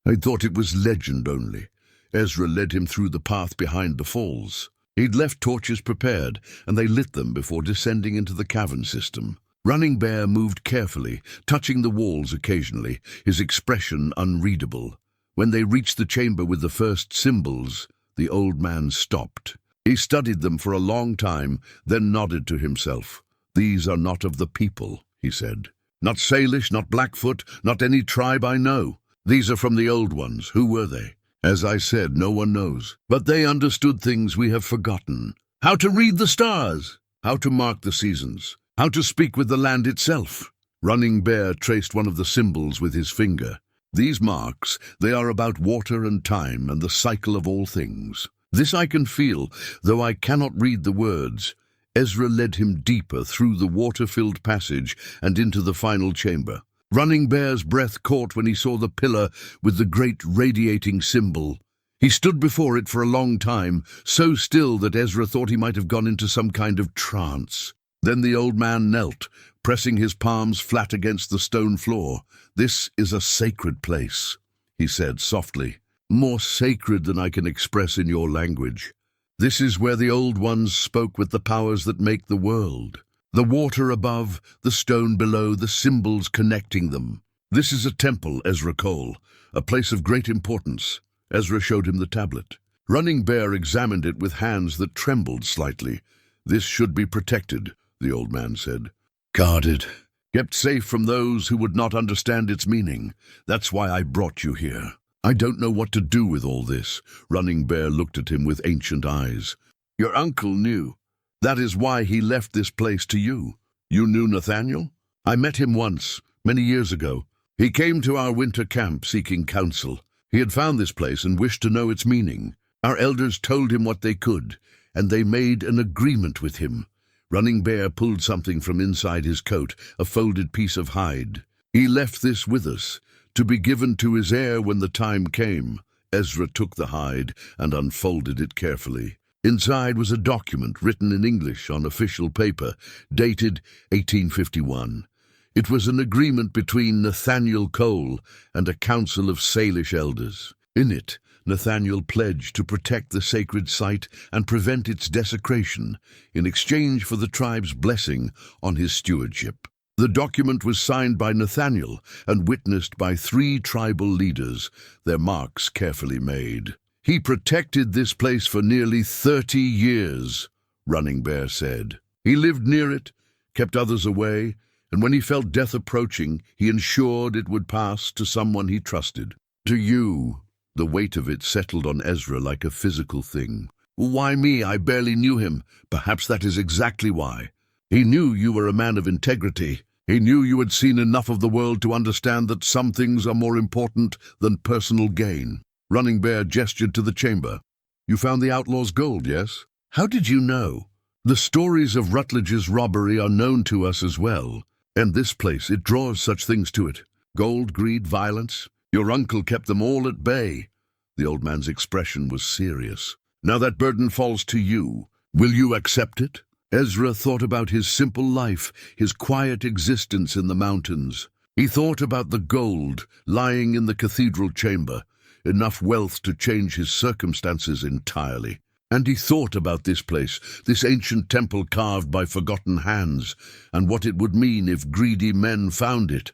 "I thought it was legend only." Ezra led him through the path behind the falls. He'd left torches prepared, and they lit them before descending into the cavern system. Running Bear moved carefully, touching the walls occasionally, his expression unreadable. When they reached the chamber with the first symbols, the old man stopped. He studied them for a long time, then nodded to himself. "These are not of the people," he said. "Not Salish, not Blackfoot, not any tribe I know. These are from the old ones. Who were they? As I said, no one knows. But they understood things we have forgotten. How to read the stars, how to mark the seasons, how to speak with the land itself." Running Bear traced one of the symbols with his finger. "These marks, they are about water and time and the cycle of all things. This I can feel, though I cannot read the words." Ezra led him deeper through the water-filled passage and into the final chamber. Running Bear's breath caught when he saw the pillar with the great radiating symbol. He stood before it for a long time, so still that Ezra thought he might have gone into some kind of trance. Then the old man knelt, pressing his palms flat against the stone floor. "This is a sacred place," he said softly, "more sacred than I can express in your language. This is where the old ones spoke with the powers that make the world. The water above, the stone below, the symbols connecting them. This is a temple, Ezra Cole, a place of great importance." Ezra showed him the tablet. Running Bear examined it with hands that trembled slightly. "This should be protected," the old man said. "Guarded, kept safe from those who would not understand its meaning. That's why I brought you here." "I don't know what to do with all this." Running Bear looked at him with ancient eyes. "Your uncle knew. That is why he left this place to you." "You knew Nathaniel?" "I met him once, many years ago. He came to our winter camp seeking counsel. He had found this place and wished to know its meaning. Our elders told him what they could, and they made an agreement with him." Running Bear pulled something from inside his coat, a folded piece of hide. "He left this with us, to be given to his heir when the time came. Ezra took the hide and unfolded it carefully. Inside was a document written in English on official paper, dated 1851. It was an agreement between Nathaniel Cole and a council of Salish elders. In it, Nathaniel pledged to protect the sacred site and prevent its desecration in exchange for the tribe's blessing on his stewardship. The document was signed by Nathaniel and witnessed by 3 tribal leaders, their marks carefully made. "He protected this place for nearly 30 years, Running Bear said. He lived near it, kept others away, and when he felt death approaching, he ensured it would pass to someone he trusted. To you." The weight of it settled on Ezra like a physical thing. "Why me? I barely knew him." "Perhaps that is exactly why. He knew you were a man of integrity. He knew you had seen enough of the world to understand that some things are more important than personal gain." Running Bear gestured to the chamber. "You found the outlaw's gold, yes? How did you know?" "The stories of Rutledge's robbery are known to us as well. And this place, it draws such things to it. Gold, greed, violence. Your uncle kept them all at bay." The old man's expression was serious. "Now that burden falls to you. Will you accept it?" Ezra thought about his simple life, his quiet existence in the mountains. He thought about the gold lying in the cathedral chamber, enough wealth to change his circumstances entirely. And he thought about this place, this ancient temple carved by forgotten hands, and what it would mean if greedy men found it.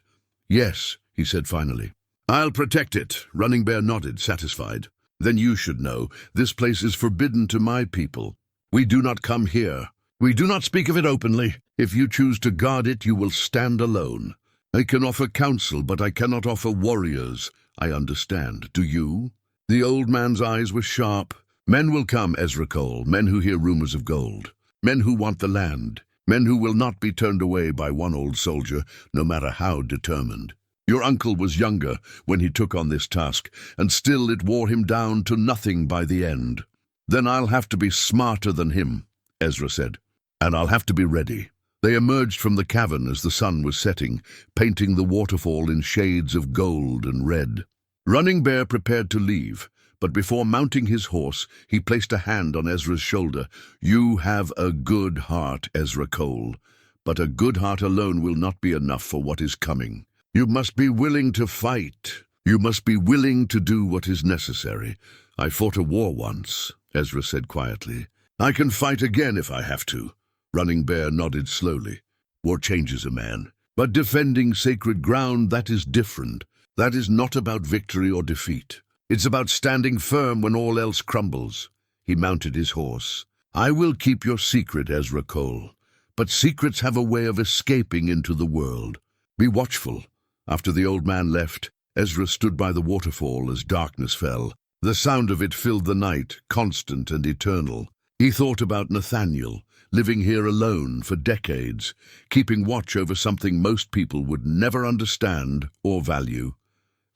"Yes," he said finally. "I'll protect it." Running Bear nodded, satisfied. "Then you should know, this place is forbidden to my people. We do not come here. We do not speak of it openly. If you choose to guard it, you will stand alone. I can offer counsel, but I cannot offer warriors. I understand. Do you?" The old man's eyes were sharp. "Men will come, Ezra Cole, men who hear rumors of gold, men who want the land, men who will not be turned away by one old soldier, no matter how determined. Your uncle was younger when he took on this task, and still it wore him down to nothing by the end." "Then I'll have to be smarter than him," Ezra said, "and I'll have to be ready." They emerged from the cavern as the sun was setting, painting the waterfall in shades of gold and red. Running Bear prepared to leave, but before mounting his horse, he placed a hand on Ezra's shoulder. "You have a good heart, Ezra Cole, but a good heart alone will not be enough for what is coming. You must be willing to fight. You must be willing to do what is necessary." "I fought a war once," Ezra said quietly. "I can fight again if I have to." Running Bear nodded slowly. "War changes a man. But defending sacred ground, that is different. That is not about victory or defeat. It's about standing firm when all else crumbles." He mounted his horse. "I will keep your secret, Ezra Cole. But secrets have a way of escaping into the world. Be watchful." After the old man left, Ezra stood by the waterfall as darkness fell. The sound of it filled the night, constant and eternal. He thought about Nathaniel, living here alone for decades, keeping watch over something most people would never understand or value.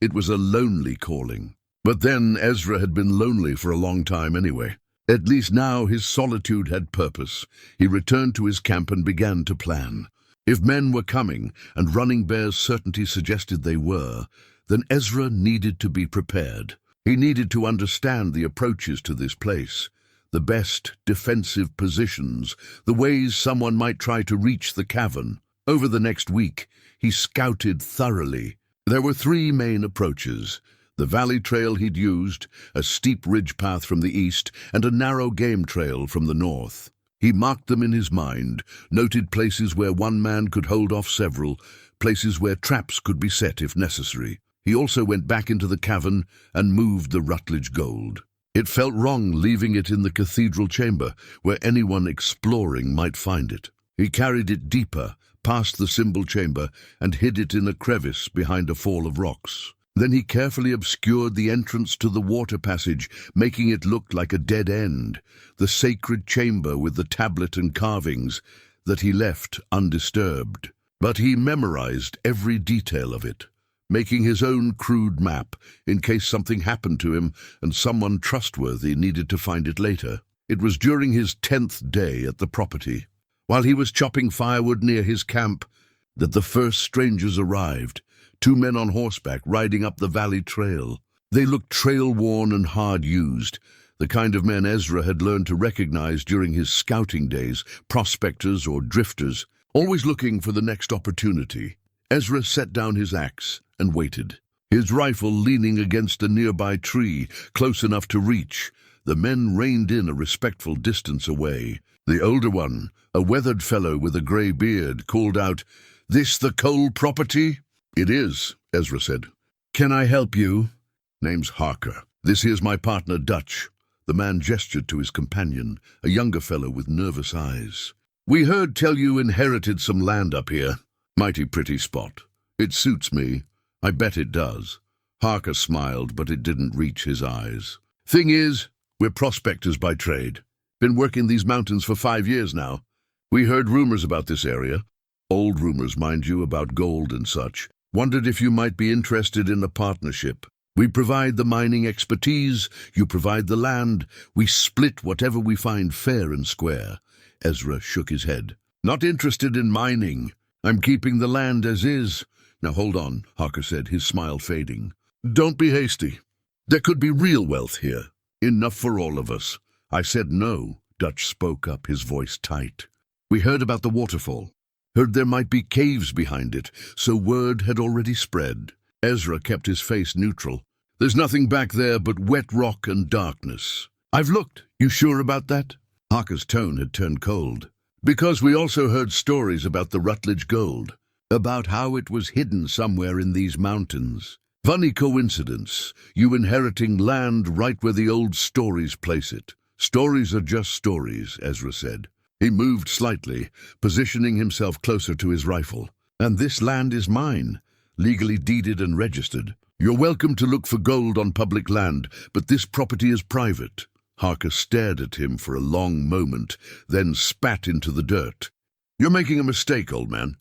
It was a lonely calling. But then Ezra had been lonely for a long time anyway. At least now his solitude had purpose. He returned to his camp and began to plan. If men were coming, and Running Bear's certainty suggested they were, then Ezra needed to be prepared. He needed to understand the approaches to this place, the best defensive positions, the ways someone might try to reach the cavern. Over the next week, he scouted thoroughly. There were 3 main approaches: the valley trail he'd used, a steep ridge path from the east, and a narrow game trail from the north. He marked them in his mind, noted places where one man could hold off several, places where traps could be set if necessary. He also went back into the cavern and moved the Rutledge gold. It felt wrong leaving it in the cathedral chamber, where anyone exploring might find it. He carried it deeper, past the symbol chamber, and hid it in a crevice behind a fall of rocks. Then he carefully obscured the entrance to the water passage, making it look like a dead end, the sacred chamber with the tablet and carvings that he left undisturbed. But he memorized every detail of it, making his own crude map in case something happened to him and someone trustworthy needed to find it later. It was during his 10th day at the property. While he was chopping firewood near his camp, that the first strangers arrived, two men on horseback riding up the valley trail. They looked trail-worn and hard-used, the kind of men Ezra had learned to recognize during his scouting days, prospectors or drifters, always looking for the next opportunity. Ezra set down his axe and waited, his rifle leaning against a nearby tree, close enough to reach. The men reined in a respectful distance away. The older one, a weathered fellow with a grey beard, called out, "This the Cole property?" "It is," Ezra said. "Can I help you?" "Name's Harker. This here's my partner, Dutch." The man gestured to his companion, a younger fellow with nervous eyes. "We heard tell you inherited some land up here. Mighty pretty spot. It suits me. I bet it does." Harker smiled, but it didn't reach his eyes. "Thing is, we're prospectors by trade. Been working these mountains for 5 years now. We heard rumors about this area. Old rumors, mind you, about gold and such. Wondered if you might be interested in a partnership. We provide the mining expertise, you provide the land. We split whatever we find fair and square." Ezra shook his head. "Not interested in mining. I'm keeping the land as is." "Now hold on," Harker said, his smile fading. "Don't be hasty. There could be real wealth here. Enough for all of us." "I said no," Dutch spoke up, his voice tight. "We heard about the waterfall. Heard there might be caves behind it, so word had already spread." Ezra kept his face neutral. "There's nothing back there but wet rock and darkness." "I've looked. You sure about that?" Harker's tone had turned cold. "Because we also heard stories about the Rutledge gold, about how it was hidden somewhere in these mountains. Funny coincidence, you inheriting land right where the old stories place it." "Stories are just stories," Ezra said. He moved slightly, positioning himself closer to his rifle. "And this land is mine, legally deeded and registered. You're welcome to look for gold on public land, but this property is private." Harker stared at him for a long moment, then spat into the dirt. "You're making a mistake, old man.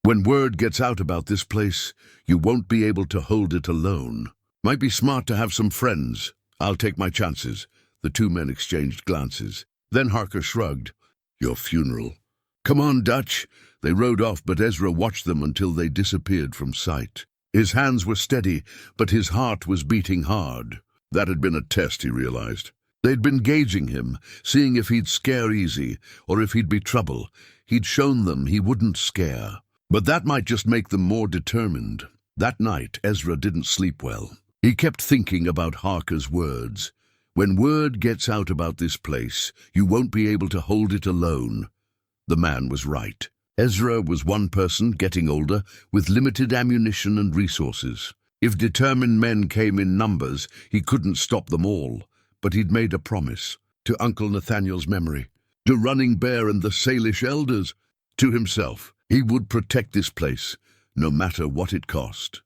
When word gets out about this place, you won't be able to hold it alone. Might be smart to have some friends. I'll take my chances." The two men exchanged glances. Then Harker shrugged. "Your funeral." "Come on, Dutch." They rode off, but Ezra watched them until they disappeared from sight. His hands were steady, but his heart was beating hard. That had been a test, he realized. They'd been gauging him, seeing if he'd scare easy, or if he'd be trouble. He'd shown them he wouldn't scare. But that might just make them more determined. That night, Ezra didn't sleep well. He kept thinking about Harker's words. When word gets out about this place, you won't be able to hold it alone. The man was right. Ezra was one person, getting older, with limited ammunition and resources. If determined men came in numbers, he couldn't stop them all. But he'd made a promise, to Uncle Nathaniel's memory, to Running Bear and the Salish elders, to himself. He would protect this place, no matter what it cost.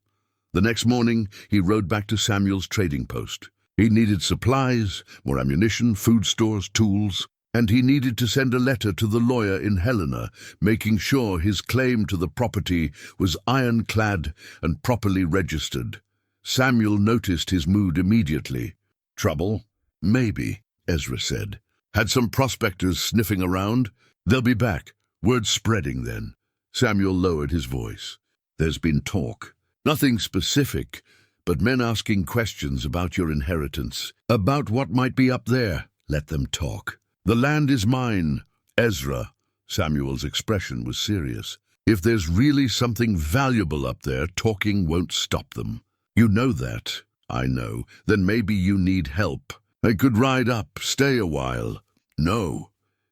The next morning, he rode back to Samuel's trading post. He needed supplies, more ammunition, food stores, tools, and he needed to send a letter to the lawyer in Helena, making sure his claim to the property was ironclad and properly registered. Samuel noticed his mood immediately. "Trouble?" "Maybe," Ezra said. "Had some prospectors sniffing around. They'll be back. Word spreading then." Samuel lowered his voice. "There's been talk. Nothing specific, but men asking questions about your inheritance, about what might be up there." "Let them talk. The land is mine, Ezra." Samuel's expression was serious. "If there's really something valuable up there, talking won't stop them. You know that." "I know. Then maybe you need help." "I could ride up, stay a while." "No."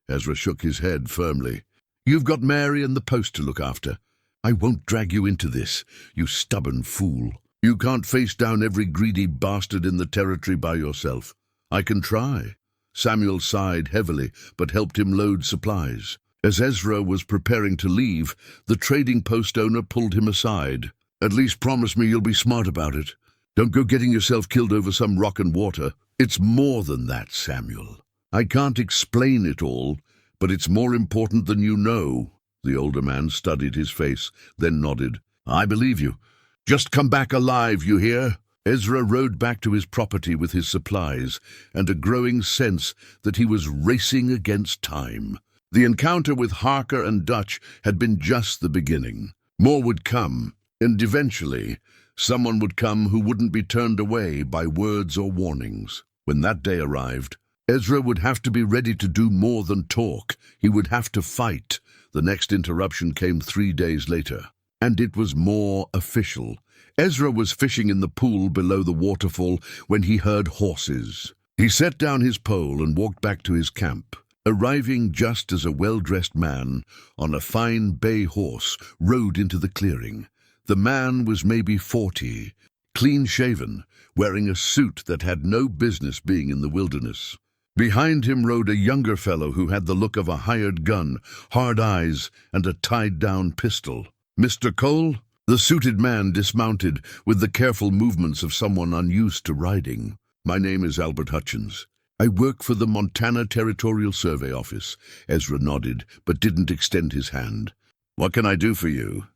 Ezra shook his head firmly. "You've got Mary and the post to look after. I won't drag you into this, you stubborn fool. You can't face down every greedy bastard in the territory by yourself." "I can try." Samuel sighed heavily, but helped him load supplies. As Ezra was preparing to leave, the trading post owner pulled him aside. "At least promise me you'll be smart about it. Don't go getting yourself killed over some rock and water. It's more than that, Samuel. I can't explain it all, but it's more important than you know." The older man studied his face, then nodded. "I believe you. Just come back alive, you hear?" Ezra rode back to his property with his supplies, and a growing sense that he was racing against time. The encounter with Harker and Dutch had been just the beginning. More would come, and eventually, someone would come who wouldn't be turned away by words or warnings. When that day arrived, Ezra would have to be ready to do more than talk. He would have to fight. The next interruption came 3 days later, and it was more official. Ezra was fishing in the pool below the waterfall when he heard horses. He set down his pole and walked back to his camp, arriving just as a well-dressed man on a fine bay horse rode into the clearing. The man was maybe 40, clean-shaven, wearing a suit that had no business being in the wilderness. Behind him rode a younger fellow who had the look of a hired gun, hard eyes, and a tied-down pistol. "Mr. Cole?" The suited man dismounted with the careful movements of someone unused to riding. "My name is Albert Hutchins. I work for the Montana Territorial Survey Office." Ezra nodded, but didn't extend his hand. "What can I do for you?"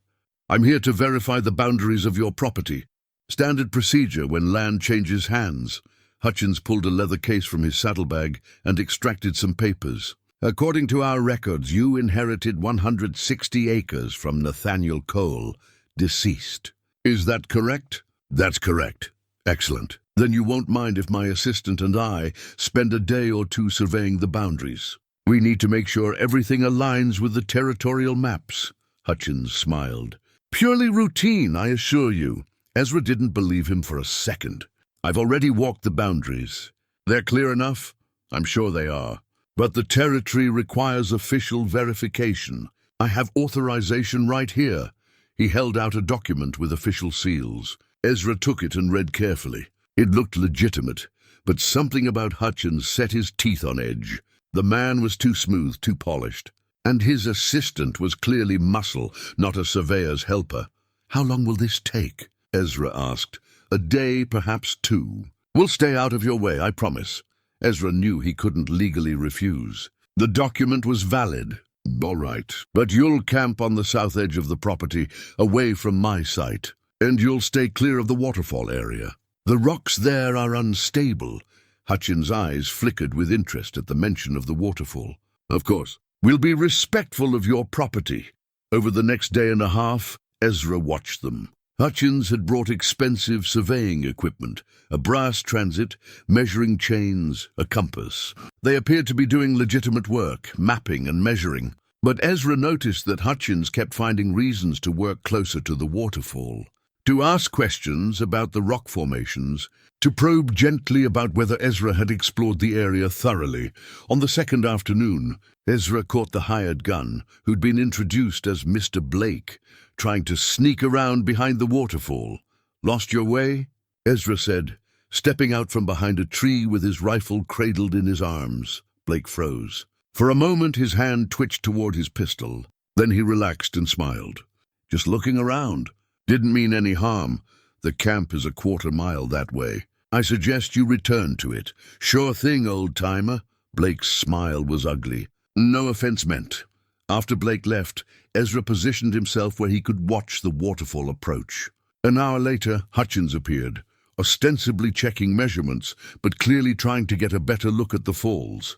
"I'm here to verify the boundaries of your property. Standard procedure when land changes hands." Hutchins pulled a leather case from his saddlebag and extracted some papers. "According to our records, you inherited 160 acres from Nathaniel Cole, deceased. Is that correct?" "That's correct." "Excellent. Then you won't mind if my assistant and I spend a day or two surveying the boundaries. We need to make sure everything aligns with the territorial maps." Hutchins smiled. "Purely routine, I assure you." Ezra didn't believe him for a second. "I've already walked the boundaries. They're clear enough?" "I'm sure they are. But the territory requires official verification. I have authorization right here." He held out a document with official seals. Ezra took it and read carefully. It looked legitimate, but something about Hutchins set his teeth on edge. The man was too smooth, too polished. And his assistant was clearly muscle, not a surveyor's helper. "How long will this take?" Ezra asked. "A day, perhaps 2. We'll stay out of your way, I promise." Ezra knew he couldn't legally refuse. The document was valid. "All right, but you'll camp on the south edge of the property, away from my site, and you'll stay clear of the waterfall area. The rocks there are unstable." Hutchins' eyes flickered with interest at the mention of the waterfall. "Of course, we'll be respectful of your property." Over the next day and a half, Ezra watched them. Hutchins had brought expensive surveying equipment, a brass transit, measuring chains, a compass. They appeared to be doing legitimate work, mapping and measuring. But Ezra noticed that Hutchins kept finding reasons to work closer to the waterfall, to ask questions about the rock formations, to probe gently about whether Ezra had explored the area thoroughly. On the second afternoon, Ezra caught the hired gun, who'd been introduced as Mr. Blake, trying to sneak around behind the waterfall. "Lost your way?" Ezra said, stepping out from behind a tree with his rifle cradled in his arms. Blake froze. For a moment his hand twitched toward his pistol. Then he relaxed and smiled. "Just looking around. Didn't mean any harm. The camp is a quarter-mile that way. I suggest you return to it." "Sure thing, old-timer." Blake's smile was ugly. "No offense meant." After Blake left, Ezra positioned himself where he could watch the waterfall approach. An hour later, Hutchins appeared, ostensibly checking measurements, but clearly trying to get a better look at the falls.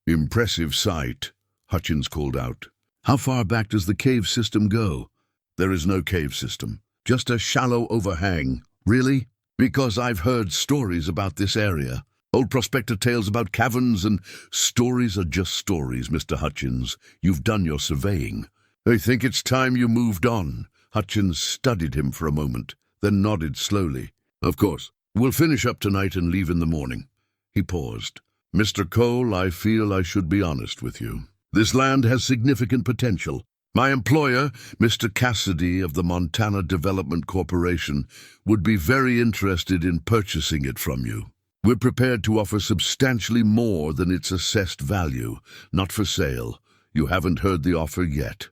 "Impressive sight," Hutchins called out. "How far back does the cave system go?" "There is no cave system, just a shallow overhang." "Really?" "Because I've heard stories about this area. Old prospector tales about caverns, and stories are just stories, Mr. Hutchins. You've done your surveying. I think it's time you moved on." Hutchins studied him for a moment, then nodded slowly. "Of course. We'll finish up tonight and leave in the morning." He paused. "Mr. Cole, I feel I should be honest with you. This land has significant potential. My employer, Mr. Cassidy of the Montana Development Corporation, would be very interested in purchasing it from you. We're prepared to offer substantially more than its assessed value. Not for sale. You haven't heard the offer yet.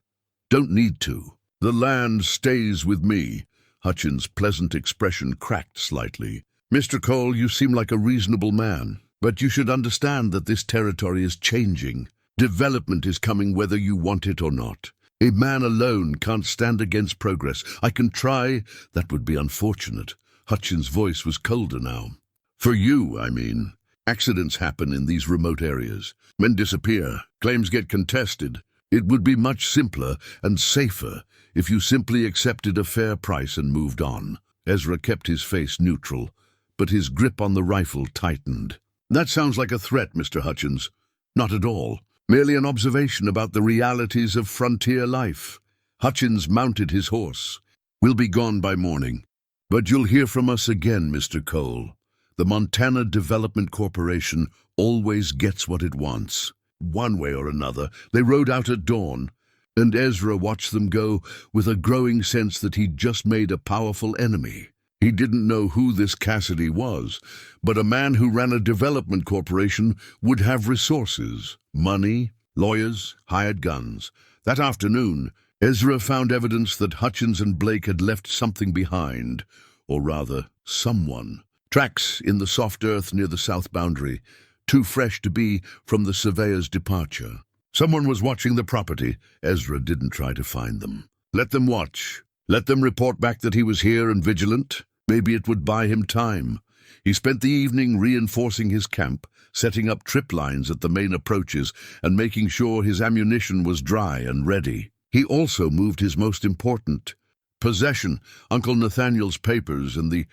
Don't need to. The land stays with me." Hutchins' pleasant expression cracked slightly. "Mr. Cole, you seem like a reasonable man, but you should understand that this territory is changing. Development is coming whether you want it or not. A man alone can't stand against progress. I can try. That would be unfortunate." Hutchins' voice was colder now. "For you, I mean. Accidents happen in these remote areas. Men disappear. Claims get contested. It would be much simpler and safer if you simply accepted a fair price and moved on. Ezra kept his face neutral, but his grip on the rifle tightened. That sounds like a threat, Mr. Hutchins. Not at all. Merely an observation about the realities of frontier life. Hutchins mounted his horse. We'll be gone by morning. But you'll hear from us again, Mr. Cole. The Montana Development Corporation always gets what it wants. One way or another, they rode out at dawn, and Ezra watched them go with a growing sense that he'd just made a powerful enemy. He didn't know who this Cassidy was, but a man who ran a development corporation would have resources, money, lawyers, hired guns. That afternoon, Ezra found evidence that Hutchins and Blake had left something behind, or rather, someone. Tracks in the soft earth near the south boundary, too fresh to be from the surveyor's departure. Someone was watching the property. Ezra didn't try to find them. Let them watch. Let them report back that he was here and vigilant. Maybe it would buy him time. He spent the evening reinforcing his camp, setting up trip lines at the main approaches and making sure his ammunition was dry and ready. He also moved his most important possession, Uncle Nathaniel's papers and the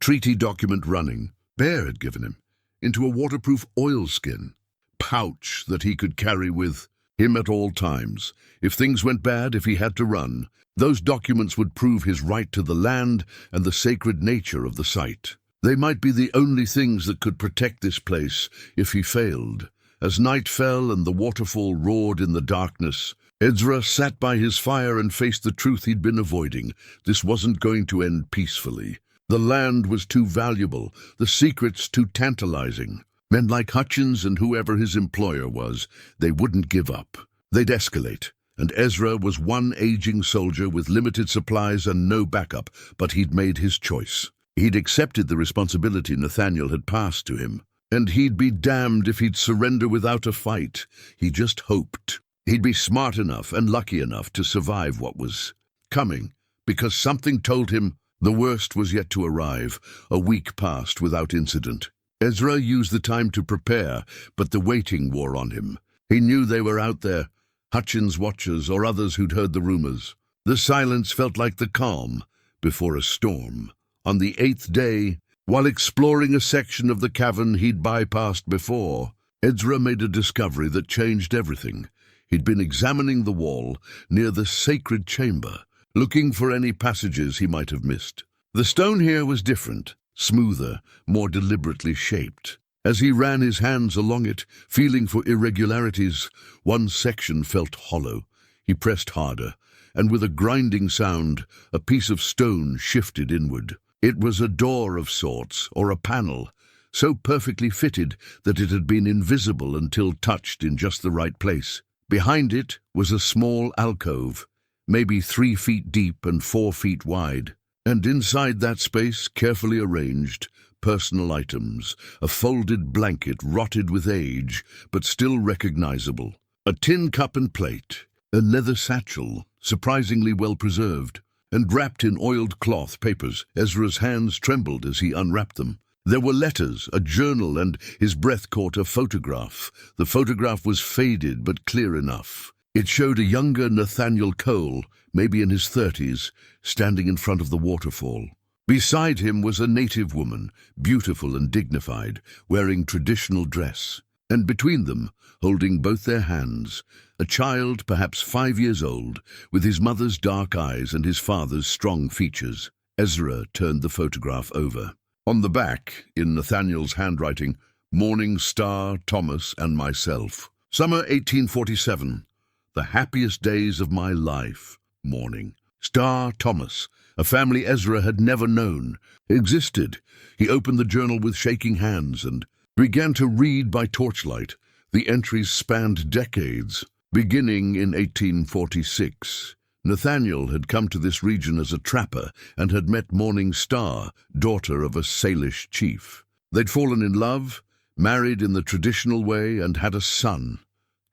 treaty document running, Bear had given him, into a waterproof oilskin pouch that he could carry with him at all times. If things went bad, if he had to run, those documents would prove his right to the land and the sacred nature of the site. They might be the only things that could protect this place if he failed. As night fell and the waterfall roared in the darkness, Ezra sat by his fire and faced the truth he'd been avoiding. This wasn't going to end peacefully. The land was too valuable, the secrets too tantalizing. Men like Hutchins and whoever his employer was, they wouldn't give up. They'd escalate. And Ezra was one aging soldier with limited supplies and no backup, but he'd made his choice. He'd accepted the responsibility Nathaniel had passed to him. And he'd be damned if he'd surrender without a fight. He just hoped. He'd be smart enough and lucky enough to survive what was coming, because something told him the worst was yet to arrive. A week passed without incident. Ezra used the time to prepare, but the waiting wore on him. He knew they were out there, Hutchins' watchers or others who'd heard the rumors. The silence felt like the calm before a storm. On the 8th day, while exploring a section of the cavern he'd bypassed before, Ezra made a discovery that changed everything. He'd been examining the wall near the sacred chamber, looking for any passages he might have missed. The stone here was different, smoother, more deliberately shaped. As he ran his hands along it, feeling for irregularities, one section felt hollow. He pressed harder, and with a grinding sound, a piece of stone shifted inward. It was a door of sorts, or a panel, so perfectly fitted that it had been invisible until touched in just the right place. Behind it was a small alcove, maybe 3 feet deep and 4 feet wide. And inside that space, carefully arranged, personal items, a folded blanket rotted with age, but still recognizable, a tin cup and plate, a leather satchel, surprisingly well preserved, and wrapped in oiled cloth papers. Ezra's hands trembled as he unwrapped them. There were letters, a journal, and his breath caught a photograph. The photograph was faded but clear enough. It showed a younger Nathaniel Cole, maybe in his 30s, standing in front of the waterfall. Beside him was a native woman, beautiful and dignified, wearing traditional dress. And between them, holding both their hands, a child perhaps 5 years old, with his mother's dark eyes and his father's strong features. Ezra turned the photograph over. On the back, in Nathaniel's handwriting, Morning Star, Thomas, and myself. Summer 1847. The happiest days of my life. Morning. Star, Thomas, a family Ezra had never known, existed. He opened the journal with shaking hands and began to read by torchlight. The entries spanned decades, beginning in 1846. Nathaniel had come to this region as a trapper and had met Morning Star, daughter of a Salish chief. They'd fallen in love, married in the traditional way, and had a son,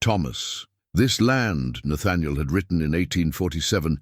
Thomas. This land, Nathaniel had written in 1847,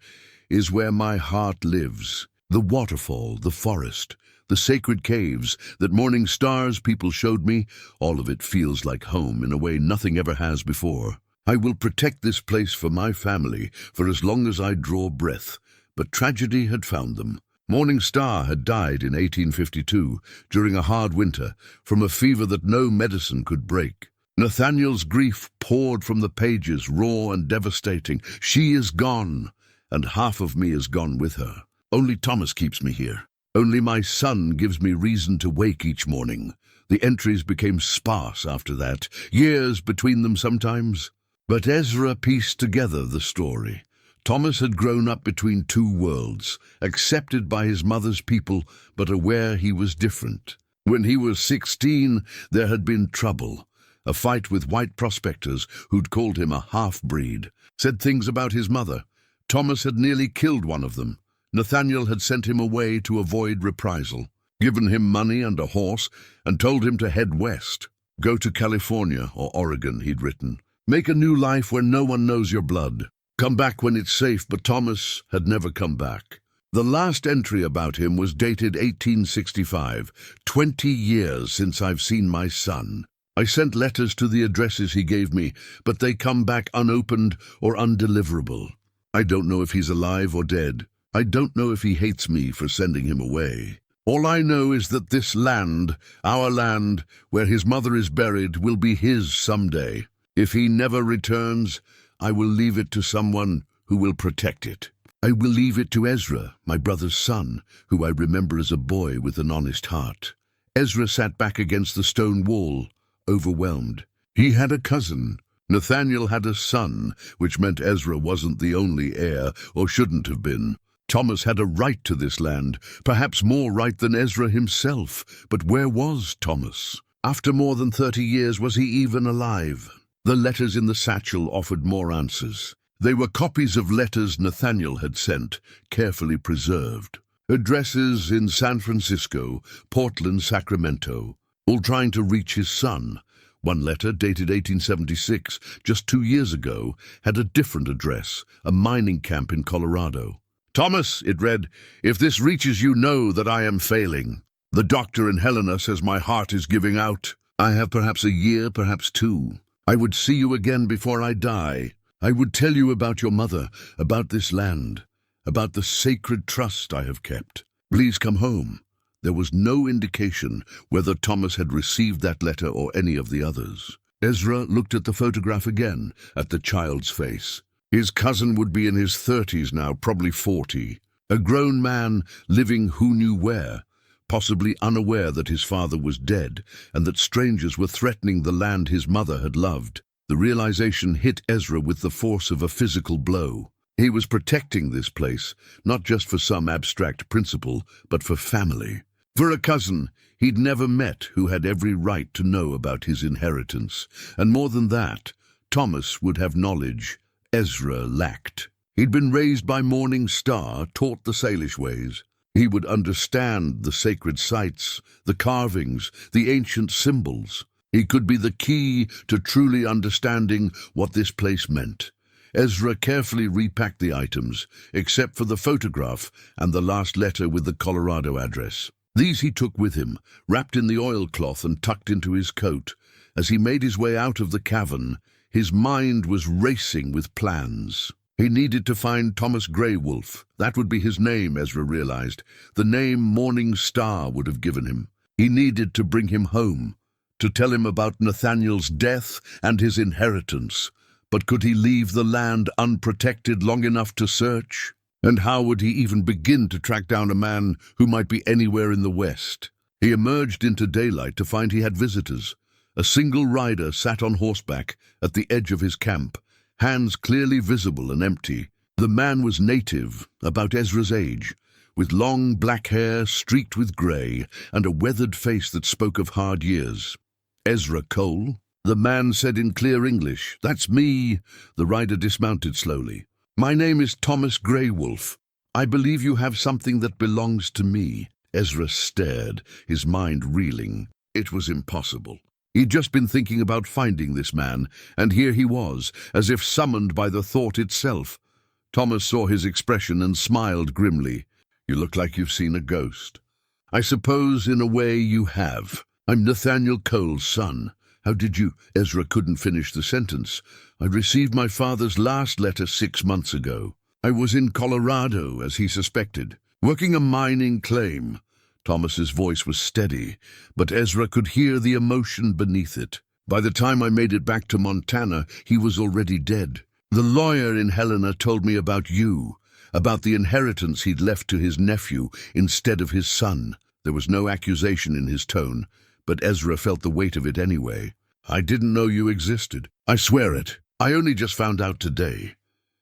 is where my heart lives. The waterfall, the forest, the sacred caves that Morning Star's people showed me, all of it feels like home in a way nothing ever has before. I will protect this place for my family for as long as I draw breath. But tragedy had found them. Morning Star had died in 1852 during a hard winter from a fever that no medicine could break. Nathaniel's grief poured from the pages, raw and devastating. She is gone, and half of me is gone with her. Only Thomas keeps me here. Only my son gives me reason to wake each morning. The entries became sparse after that, years between them sometimes. But Ezra pieced together the story. Thomas had grown up between two worlds, accepted by his mother's people, but aware he was different. When he was 16, there had been trouble. A fight with white prospectors who'd called him a half-breed, said things about his mother. Thomas had nearly killed one of them. Nathaniel had sent him away to avoid reprisal, given him money and a horse, and told him to head west. Go to California or Oregon, he'd written. Make a new life where no one knows your blood. Come back when it's safe, but Thomas had never come back. The last entry about him was dated 1865, 20 years since I've seen my son. I sent letters to the addresses he gave me, but they come back unopened or undeliverable. I don't know if he's alive or dead. I don't know if he hates me for sending him away. All I know is that this land, our land, where his mother is buried, will be his someday. If he never returns, I will leave it to someone who will protect it. I will leave it to Ezra, my brother's son, who I remember as a boy with an honest heart. Ezra sat back against the stone wall, overwhelmed. He had a cousin. Nathaniel had a son, which meant Ezra wasn't the only heir, or shouldn't have been. Thomas had a right to this land, perhaps more right than Ezra himself. But where was Thomas? After more than 30 years, was he even alive? The letters in the satchel offered more answers. They were copies of letters Nathaniel had sent, carefully preserved. Addresses in San Francisco, Portland, Sacramento, all trying to reach his son. One letter, dated 1876, just 2 years ago, had a different address, a mining camp in Colorado. Thomas, it read, if this reaches you, know that I am failing. The doctor in Helena says my heart is giving out. I have perhaps a year, perhaps 2. I would see you again before I die. I would tell you about your mother, about this land, about the sacred trust I have kept. Please come home. There was no indication whether Thomas had received that letter or any of the others. Ezra looked at the photograph again, at the child's face. His cousin would be in his 30s now, probably 40. A grown man living who knew where, possibly unaware that his father was dead and that strangers were threatening the land his mother had loved. The realization hit Ezra with the force of a physical blow. He was protecting this place, not just for some abstract principle, but for family. For a cousin he'd never met who had every right to know about his inheritance. And more than that, Thomas would have knowledge Ezra lacked. He'd been raised by Morning Star, taught the Salish ways. He would understand the sacred sites, the carvings, the ancient symbols. He could be the key to truly understanding what this place meant. Ezra carefully repacked the items, except for the photograph and the last letter with the Colorado address. These he took with him, wrapped in the oilcloth and tucked into his coat. As he made his way out of the cavern, his mind was racing with plans. He needed to find Thomas Greywolf. That would be his name, Ezra realized. The name Morning Star would have given him. He needed to bring him home, to tell him about Nathaniel's death and his inheritance. But could he leave the land unprotected long enough to search? And how would he even begin to track down a man who might be anywhere in the West? He emerged into daylight to find he had visitors. A single rider sat on horseback at the edge of his camp, hands clearly visible and empty. The man was native, about Ezra's age, with long black hair streaked with grey and a weathered face that spoke of hard years. Ezra Cole? The man said in clear English. That's me. The rider dismounted slowly. My name is Thomas Greywolf. I believe you have something that belongs to me. Ezra stared, his mind reeling. It was impossible. He'd just been thinking about finding this man, and here he was, as if summoned by the thought itself. Thomas saw his expression and smiled grimly. You look like you've seen a ghost. I suppose in a way you have. I'm Nathaniel Cole's son, How did you? Ezra couldn't finish the sentence. I received my father's last letter 6 months ago. I was in Colorado, as he suspected, working a mining claim. Thomas's voice was steady, but Ezra could hear the emotion beneath it. By the time I made it back to Montana, he was already dead. The lawyer in Helena told me about you, about the inheritance he'd left to his nephew instead of his son. There was no accusation in his tone, but Ezra felt the weight of it anyway. I didn't know you existed. I swear it. I only just found out today.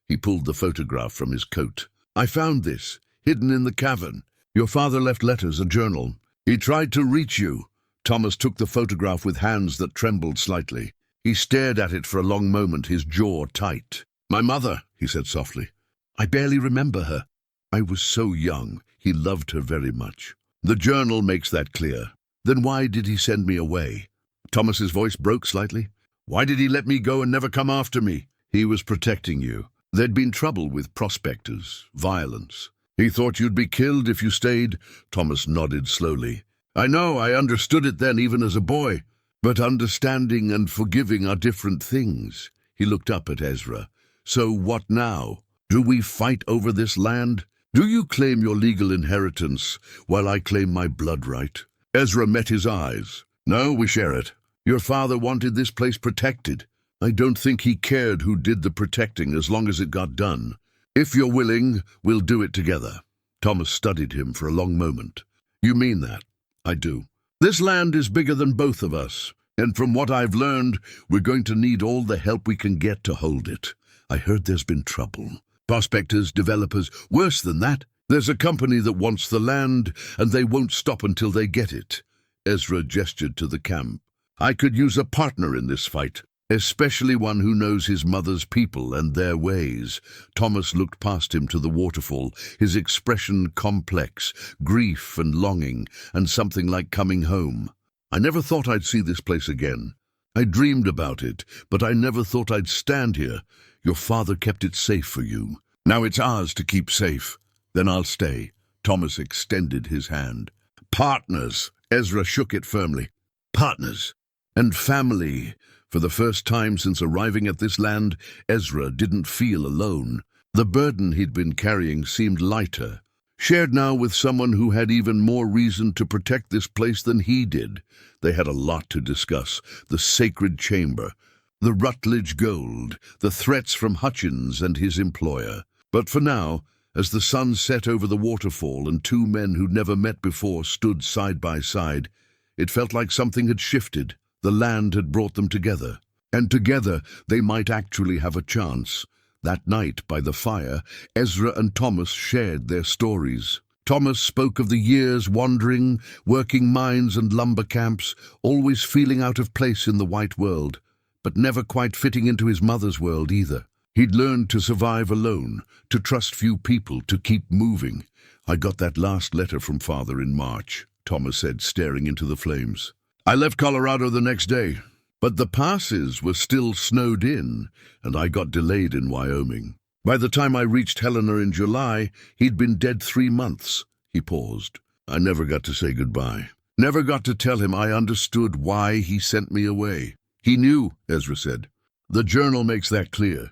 He pulled the photograph from his coat. I found this, hidden in the cavern. Your father left letters, a journal. He tried to reach you. Thomas took the photograph with hands that trembled slightly. He stared at it for a long moment, his jaw tight. My mother, he said softly. I barely remember her. I was so young. He loved her very much. The journal makes that clear. Then why did he send me away? Thomas's voice broke slightly. Why did he let me go and never come after me? He was protecting you. There'd been trouble with prospectors, violence. He thought you'd be killed if you stayed. Thomas nodded slowly. I know, I understood it then, even as a boy. But understanding and forgiving are different things. He looked up at Ezra. So what now? Do we fight over this land? Do you claim your legal inheritance while I claim my blood right? Ezra met his eyes. No, we share it. Your father wanted this place protected. I don't think he cared who did the protecting as long as it got done. If you're willing, we'll do it together. Thomas studied him for a long moment. You mean that? I do. This land is bigger than both of us, and from what I've learned, we're going to need all the help we can get to hold it. I heard there's been trouble. Prospectors, developers, worse than that. There's a company that wants the land, and they won't stop until they get it. Ezra gestured to the camp. I could use a partner in this fight, especially one who knows his mother's people and their ways. Thomas looked past him to the waterfall, his expression complex, grief and longing, and something like coming home. I never thought I'd see this place again. I dreamed about it, but I never thought I'd stand here. Your father kept it safe for you. Now it's ours to keep safe. Then I'll stay. Thomas extended his hand. Partners. Ezra shook it firmly. Partners. And family. For the first time since arriving at this land, Ezra didn't feel alone. The burden he'd been carrying seemed lighter, shared now with someone who had even more reason to protect this place than he did. They had a lot to discuss. The sacred chamber, the Rutledge gold, the threats from Hutchins and his employer. But for now, as the sun set over the waterfall and two men who'd never met before stood side by side, it felt like something had shifted. The land had brought them together, and together they might actually have a chance. That night, by the fire, Ezra and Thomas shared their stories. Thomas spoke of the years wandering, working mines and lumber camps, always feeling out of place in the white world, but never quite fitting into his mother's world either. He'd learned to survive alone, to trust few people, to keep moving. I got that last letter from Father in March, Thomas said, staring into the flames. I left Colorado the next day, but the passes were still snowed in, and I got delayed in Wyoming. By the time I reached Helena in July, he'd been dead 3 months. He paused. I never got to say goodbye. Never got to tell him I understood why he sent me away. He knew, Ezra said. The journal makes that clear.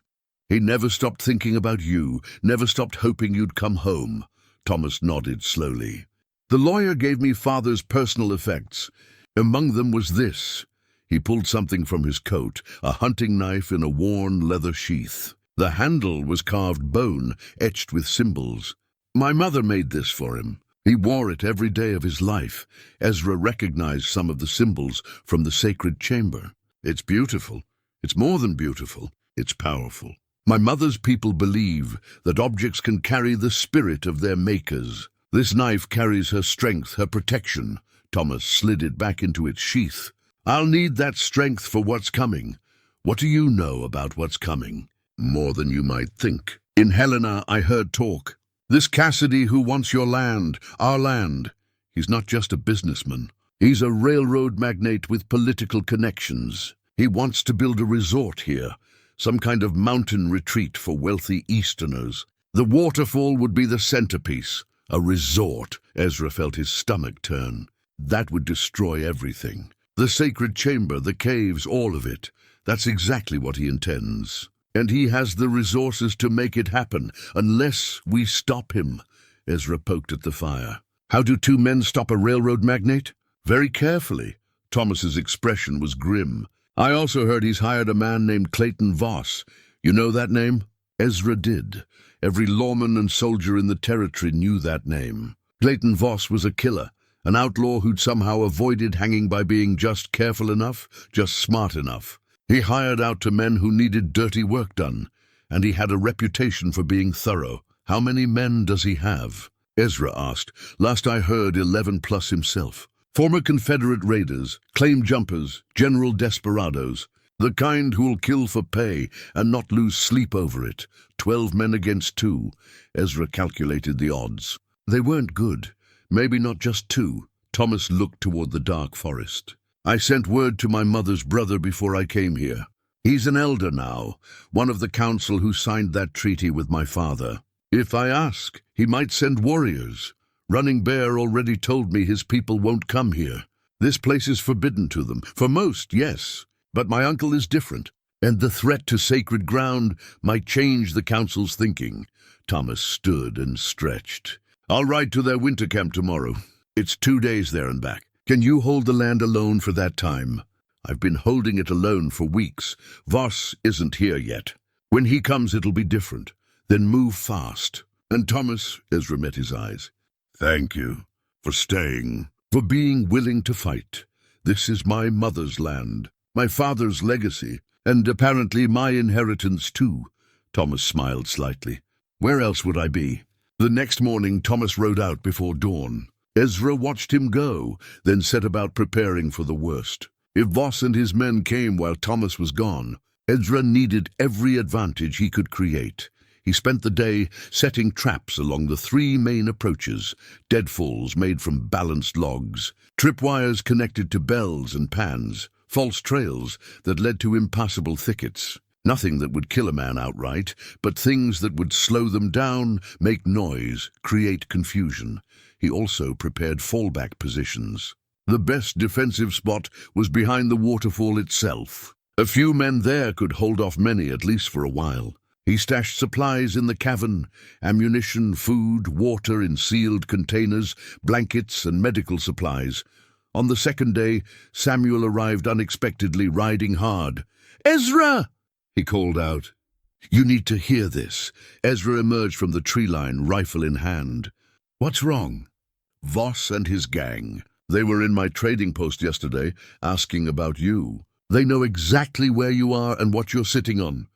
He never stopped thinking about you, never stopped hoping you'd come home. Thomas nodded slowly. The lawyer gave me Father's personal effects. Among them was this. He pulled something from his coat, a hunting knife in a worn leather sheath. The handle was carved bone, etched with symbols. My mother made this for him. He wore it every day of his life. Ezra recognized some of the symbols from the sacred chamber. It's beautiful. It's more than beautiful. It's powerful. My mother's people believe that objects can carry the spirit of their makers. This knife carries her strength, her protection. Thomas slid it back into its sheath. I'll need that strength for what's coming. What do you know about what's coming? More than you might think. In Helena, I heard talk. This Cassidy who wants your land, our land. He's not just a businessman. He's a railroad magnate with political connections. He wants to build a resort here, some kind of mountain retreat for wealthy Easterners. The Waterfall would be the centerpiece. A resort. Ezra felt his stomach turn. That would destroy everything. The sacred chamber, the caves, all of it. That's exactly what he intends. And he has the resources to make it happen, unless we stop him. Ezra poked at the fire. How do two men stop a railroad magnate? Very carefully. Thomas's expression was grim. I also heard he's hired a man named Clayton Voss. You know that name? Ezra did. Every lawman and soldier in the territory knew that name. Clayton Voss was a killer, an outlaw who'd somehow avoided hanging by being just careful enough, just smart enough. He hired out to men who needed dirty work done, and he had a reputation for being thorough. How many men does he have? Ezra asked. Last I heard, 11 plus himself. Former Confederate raiders, claim jumpers, general desperados. The kind who'll kill for pay and not lose sleep over it. 12 men against 2. Ezra calculated the odds. They weren't good. Maybe not just 2. Thomas looked toward the dark forest. I sent word to my mother's brother before I came here. He's an elder now, one of the council who signed that treaty with my father. If I ask, he might send warriors. Running Bear already told me his people won't come here. This place is forbidden to them. For most, yes. But my uncle is different, and the threat to sacred ground might change the council's thinking. Thomas stood and stretched. I'll ride to their winter camp tomorrow. It's 2 days there and back. Can you hold the land alone for that time? I've been holding it alone for weeks. Voss isn't here yet. When he comes, it'll be different. Then move fast. And Thomas, Ezra met his eyes. Thank you for staying, for being willing to fight. This is my mother's land, my father's legacy, and apparently my inheritance too. Thomas smiled slightly. Where else would I be? The next morning, Thomas rode out before dawn. Ezra watched him go, then set about preparing for the worst. If Voss and his men came while Thomas was gone, Ezra needed every advantage he could create. He spent the day setting traps along the 3 main approaches, deadfalls made from balanced logs, tripwires connected to bells and pans, false trails that led to impassable thickets. Nothing that would kill a man outright, but things that would slow them down, make noise, create confusion. He also prepared fallback positions. The best defensive spot was behind the waterfall itself. A few men there could hold off many, at least for a while. He stashed supplies in the cavern, ammunition, food, water in sealed containers, blankets and medical supplies. On the second day, Samuel arrived unexpectedly, riding hard. "Ezra!" he called out. "You need to hear this." Ezra emerged from the tree line, rifle in hand. "What's wrong?" "Voss and his gang. They were in my trading post yesterday, asking about you. They know exactly where you are and what you're sitting on."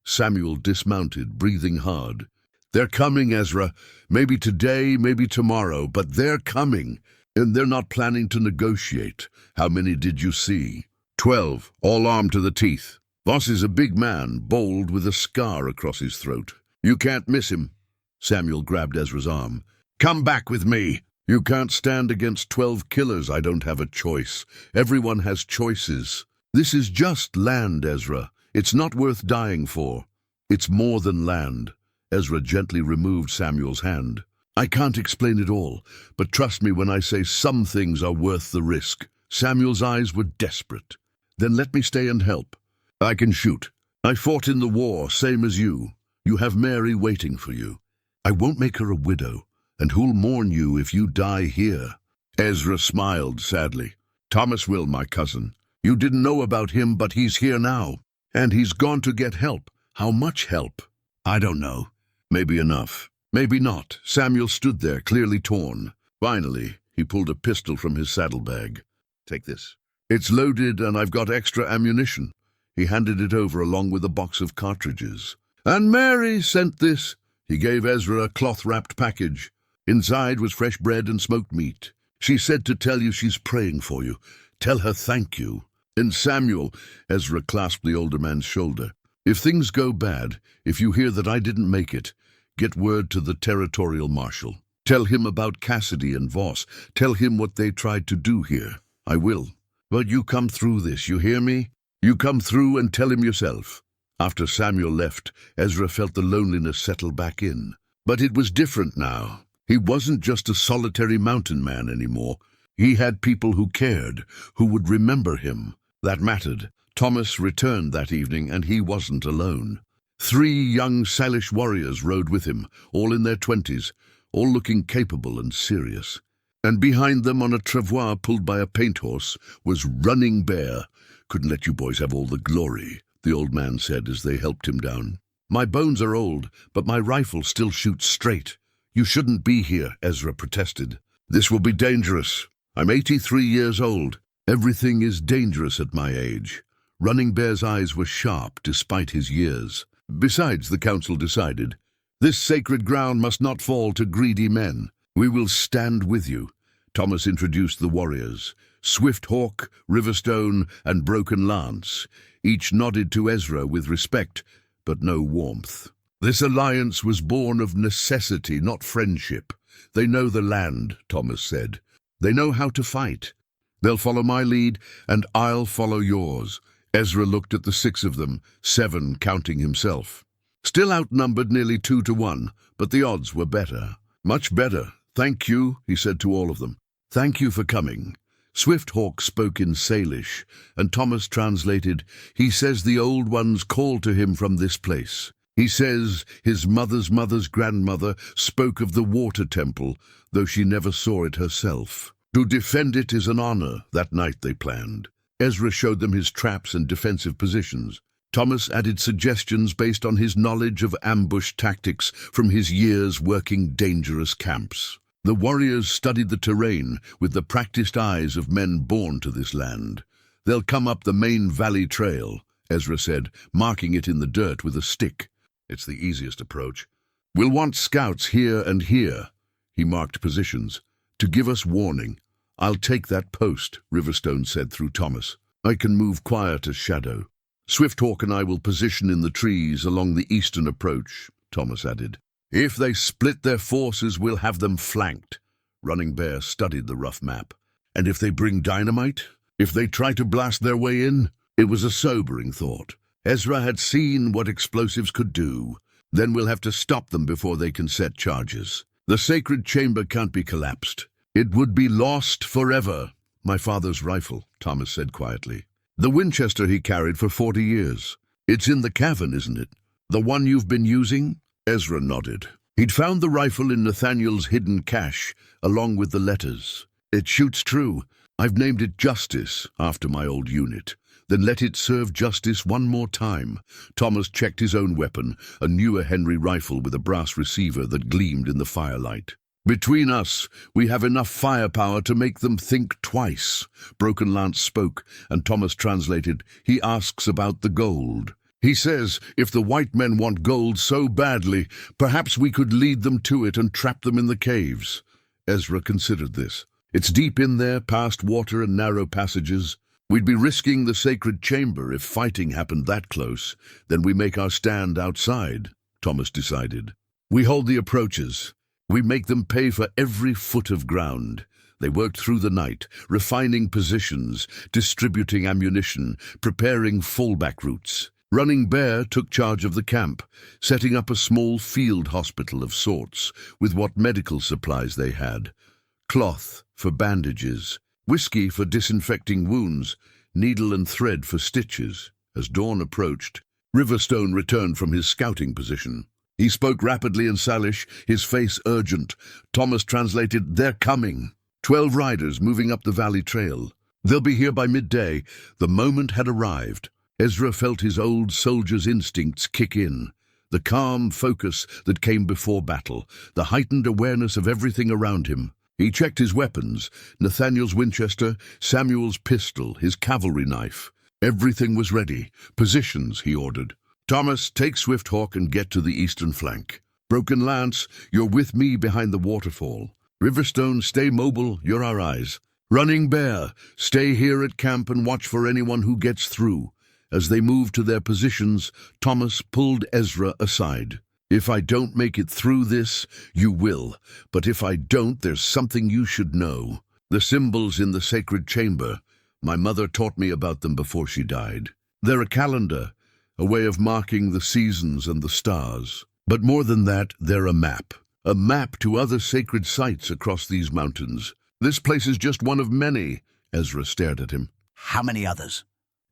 Samuel dismounted, breathing hard. "They're coming, Ezra. Maybe today, maybe tomorrow, but they're coming. And they're not planning to negotiate. How many did you see?" 12, all armed to the teeth. Voss is a big man, bold, with a scar across his throat. You can't miss him. Samuel grabbed Ezra's arm. "Come back with me. You can't stand against 12 killers. I don't have a choice. Everyone has choices. This is just land, Ezra. It's not worth dying for. It's more than land." Ezra gently removed Samuel's hand. "I can't explain it all, but trust me when I say some things are worth the risk." Samuel's eyes were desperate. "Then let me stay and help. I can shoot. I fought in the war, same as you. You have Mary waiting for you. I won't make her a widow, and who'll mourn you if you die here?" Ezra smiled sadly. "Thomas will, my cousin. You didn't know about him, but he's here now. And he's gone to get help. How much help? I don't know. Maybe enough. Maybe not." Samuel stood there, clearly torn. Finally, he pulled a pistol from his saddlebag. "Take this. It's loaded and I've got extra ammunition." He handed it over along with a box of cartridges. "And Mary sent this." He gave Ezra a cloth-wrapped package. Inside was fresh bread and smoked meat. "She said to tell you she's praying for you. Tell her thank you." "And Samuel," Ezra clasped the older man's shoulder, "if things go bad, if you hear that I didn't make it, get word to the territorial marshal. Tell him about Cassidy and Voss. Tell him what they tried to do here. I will. But you come through this, you hear me? You come through and tell him yourself." After Samuel left, Ezra felt the loneliness settle back in. But it was different now. He wasn't just a solitary mountain man anymore. He had people who cared, who would remember him. That mattered. Thomas returned that evening, and he wasn't alone. 3 young Salish warriors rode with him, all in their 20s, all looking capable and serious. And behind them, on a travois pulled by a paint horse, was Running Bear. "Couldn't let you boys have all the glory," the old man said as they helped him down. "My bones are old, but my rifle still shoots straight." "You shouldn't be here," Ezra protested. "This will be dangerous. I'm 83 years old. Everything is dangerous at my age." Running Bear's eyes were sharp despite his years. "Besides," the council decided, "this sacred ground must not fall to greedy men. We will stand with you." Thomas introduced the warriors, Swift Hawk, Riverstone, and Broken Lance. Each nodded to Ezra with respect, but no warmth. This alliance was born of necessity, not friendship. "They know the land," Thomas said. "They know how to fight. They'll follow my lead, and I'll follow yours." Ezra looked at the 6 of them, 7 counting himself. Still outnumbered nearly 2 to 1, but the odds were better. "Much better. Thank you," he said to all of them. "Thank you for coming." Swift Hawk spoke in Salish, and Thomas translated, "He says the old ones called to him from this place. He says his mother's mother's grandmother spoke of the water temple, though she never saw it herself. To defend it is an honor." That night they planned. Ezra showed them his traps and defensive positions. Thomas added suggestions based on his knowledge of ambush tactics from his years working dangerous camps. The warriors studied the terrain with the practiced eyes of men born to this land. "They'll come up the main valley trail," Ezra said, marking it in the dirt with a stick. "It's the easiest approach. We'll want scouts here and here." He marked positions. "To give us warning." "I'll take that post," Riverstone said through Thomas. "I can move quiet as shadow." "Swifthawk and I will position in the trees along the eastern approach," Thomas added. "If they split their forces, we'll have them flanked." Running Bear studied the rough map. "And if they bring dynamite? If they try to blast their way in?" It was a sobering thought. Ezra had seen what explosives could do. "Then we'll have to stop them before they can set charges. The sacred chamber can't be collapsed. It would be lost forever." "My father's rifle," Thomas said quietly. "The Winchester he carried for 40 years. It's in the cavern, isn't it? The one you've been using?" Ezra nodded. He'd found the rifle in Nathaniel's hidden cache, along with the letters. "It shoots true. I've named it Justice, after my old unit. Then let it serve justice one more time." Thomas checked his own weapon, a newer Henry rifle with a brass receiver that gleamed in the firelight. "Between us, we have enough firepower to make them think twice." Broken Lance spoke, and Thomas translated, "He asks about the gold. He says, if the white men want gold so badly, perhaps we could lead them to it and trap them in the caves." Ezra considered this. "It's deep in there, past water and narrow passages. We'd be risking the sacred chamber if fighting happened that close. Then we make our stand outside," Thomas decided. "We hold the approaches. We make them pay for every foot of ground." They worked through the night, refining positions, distributing ammunition, preparing fallback routes. Running Bear took charge of the camp, setting up a small field hospital of sorts, with what medical supplies they had. Cloth for bandages, whiskey for disinfecting wounds, needle and thread for stitches. As dawn approached, Riverstone returned from his scouting position. He spoke rapidly in Salish, his face urgent. Thomas translated, "They're coming." 12 riders moving up the valley trail. "They'll be here by midday." The moment had arrived. Ezra felt his old soldier's instincts kick in. The calm focus that came before battle, the heightened awareness of everything around him. He checked his weapons, Nathaniel's Winchester, Samuel's pistol, his cavalry knife. Everything was ready. "Positions," he ordered. "Thomas, take Swifthawk and get to the eastern flank. Broken Lance, you're with me behind the waterfall. Riverstone, stay mobile, you're our eyes. Running Bear, stay here at camp and watch for anyone who gets through." As they moved to their positions, Thomas pulled Ezra aside. "If I don't make it through this, you will. But if I don't, there's something you should know. The symbols in the sacred chamber. My mother taught me about them before she died. They're a calendar, a way of marking the seasons and the stars. But more than that, they're a map to other sacred sites across these mountains. This place is just one of many. Ezra stared at him. How many others?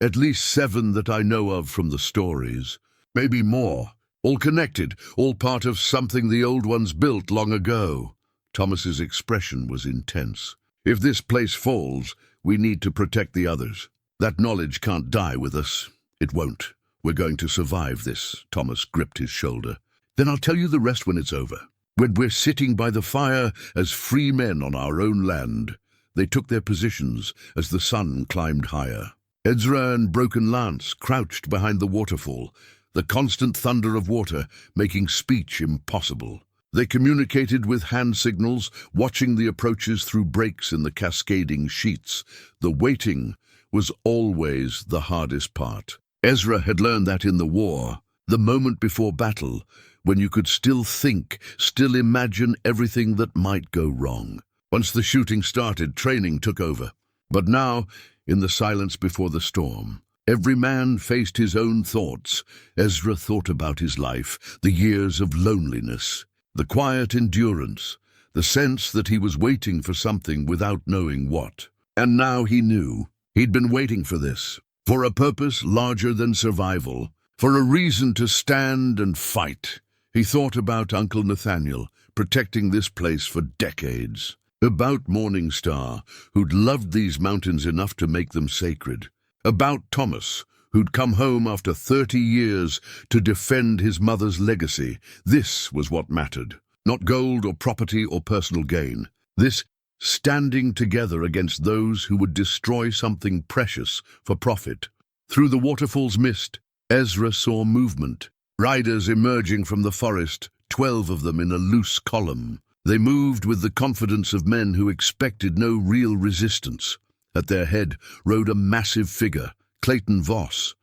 At least 7 that I know of from the stories. Maybe more. All connected, all part of something the old ones built long ago. Thomas's expression was intense. If this place falls, we need to protect the others. That knowledge can't die with us. It won't. We're going to survive this. Thomas gripped his shoulder. Then I'll tell you the rest when it's over. When we're sitting by the fire as free men on our own land. They took their positions as the sun climbed higher. Ezra and Broken Lance crouched behind the waterfall, the constant thunder of water making speech impossible. They communicated with hand signals, watching the approaches through breaks in the cascading sheets. The waiting was always the hardest part. Ezra had learned that in the war, the moment before battle, when you could still think, still imagine everything that might go wrong. Once the shooting started, training took over. But now, in the silence before the storm, every man faced his own thoughts. Ezra thought about his life, the years of loneliness, the quiet endurance, the sense that he was waiting for something without knowing what. And now he knew. He'd been waiting for this, for a purpose larger than survival, for a reason to stand and fight. He thought about Uncle Nathaniel, protecting this place for decades. About Morning Star, who'd loved these mountains enough to make them sacred. About Thomas, who'd come home after 30 years to defend his mother's legacy. This was what mattered. Not gold or property or personal gain. This standing together against those who would destroy something precious for profit. Through the waterfall's mist, Ezra saw movement. Riders emerging from the forest, 12 of them in a loose column. They moved with the confidence of men who expected no real resistance. At their head rode a massive figure, Clayton Voss.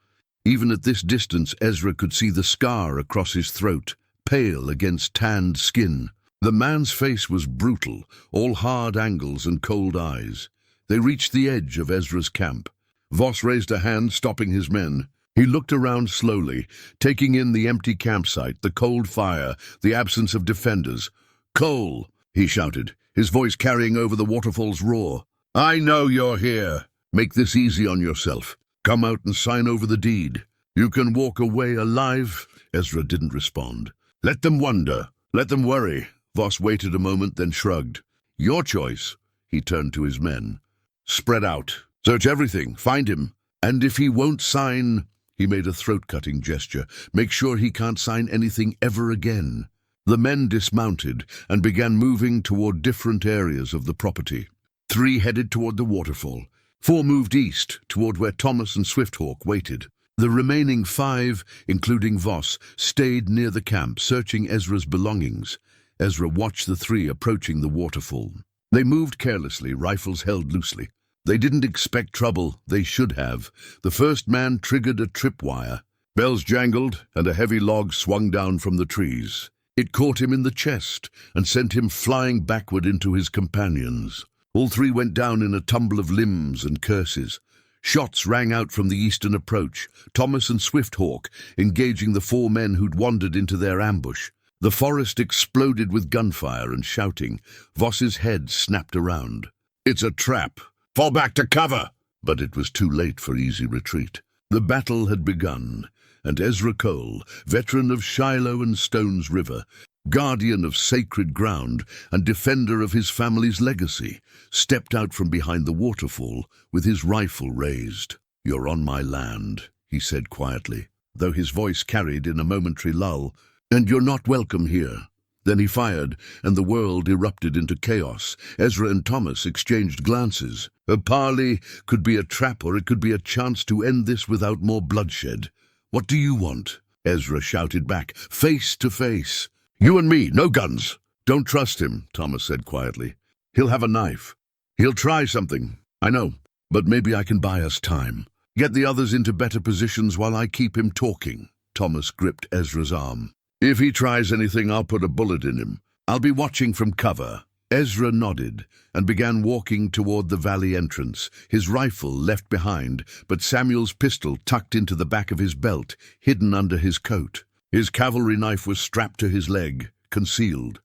Even at this distance, Ezra could see the scar across his throat, pale against tanned skin. The man's face was brutal, all hard angles and cold eyes. They reached the edge of Ezra's camp. Voss raised a hand, stopping his men. He looked around slowly, taking in the empty campsite, the cold fire, the absence of defenders. "Cole," he shouted, his voice carrying over the waterfall's roar. "I know you're here. Make this easy on yourself. Come out and sign over the deed. You can walk away alive." Ezra didn't respond. "Let them wonder. Let them worry." Voss waited a moment, then shrugged. "Your choice." He turned to his men. "Spread out. Search everything. Find him. And if he won't sign," he made a throat-cutting gesture, "make sure he can't sign anything ever again." The men dismounted and began moving toward different areas of the property. 3 headed toward the waterfall. 4 moved east, toward where Thomas and Swifthawk waited. The remaining 5, including Voss, stayed near the camp, searching Ezra's belongings. Ezra watched the 3 approaching the waterfall. They moved carelessly, rifles held loosely. They didn't expect trouble. They should have. The first man triggered a tripwire. Bells jangled, and a heavy log swung down from the trees. It caught him in the chest and sent him flying backward into his companions. All 3 went down in a tumble of limbs and curses. Shots rang out from the eastern approach, Thomas and Swifthawk engaging the 4 men who'd wandered into their ambush. The forest exploded with gunfire and shouting. Voss's head snapped around. "It's a trap. Fall back to cover!" But it was too late for easy retreat. The battle had begun, and Ezra Cole, veteran of Shiloh and Stones River, guardian of sacred ground and defender of his family's legacy, stepped out from behind the waterfall with his rifle raised. "You're on my land," he said quietly, though his voice carried in a momentary lull, "and you're not welcome here." Then he fired, and the world erupted into chaos. Ezra and Thomas exchanged glances. A parley could be a trap, or it could be a chance to end this without more bloodshed. "What do you want?" Ezra shouted back, face to face. "You and me, no guns." "Don't trust him," Thomas said quietly. "He'll have a knife. He'll try something. I know, but maybe I can buy us time. Get the others into better positions while I keep him talking." Thomas gripped Ezra's arm. "If he tries anything, I'll put a bullet in him. I'll be watching from cover." Ezra nodded and began walking toward the valley entrance, his rifle left behind, but Samuel's pistol tucked into the back of his belt, hidden under his coat. His cavalry knife was strapped to his leg, concealed.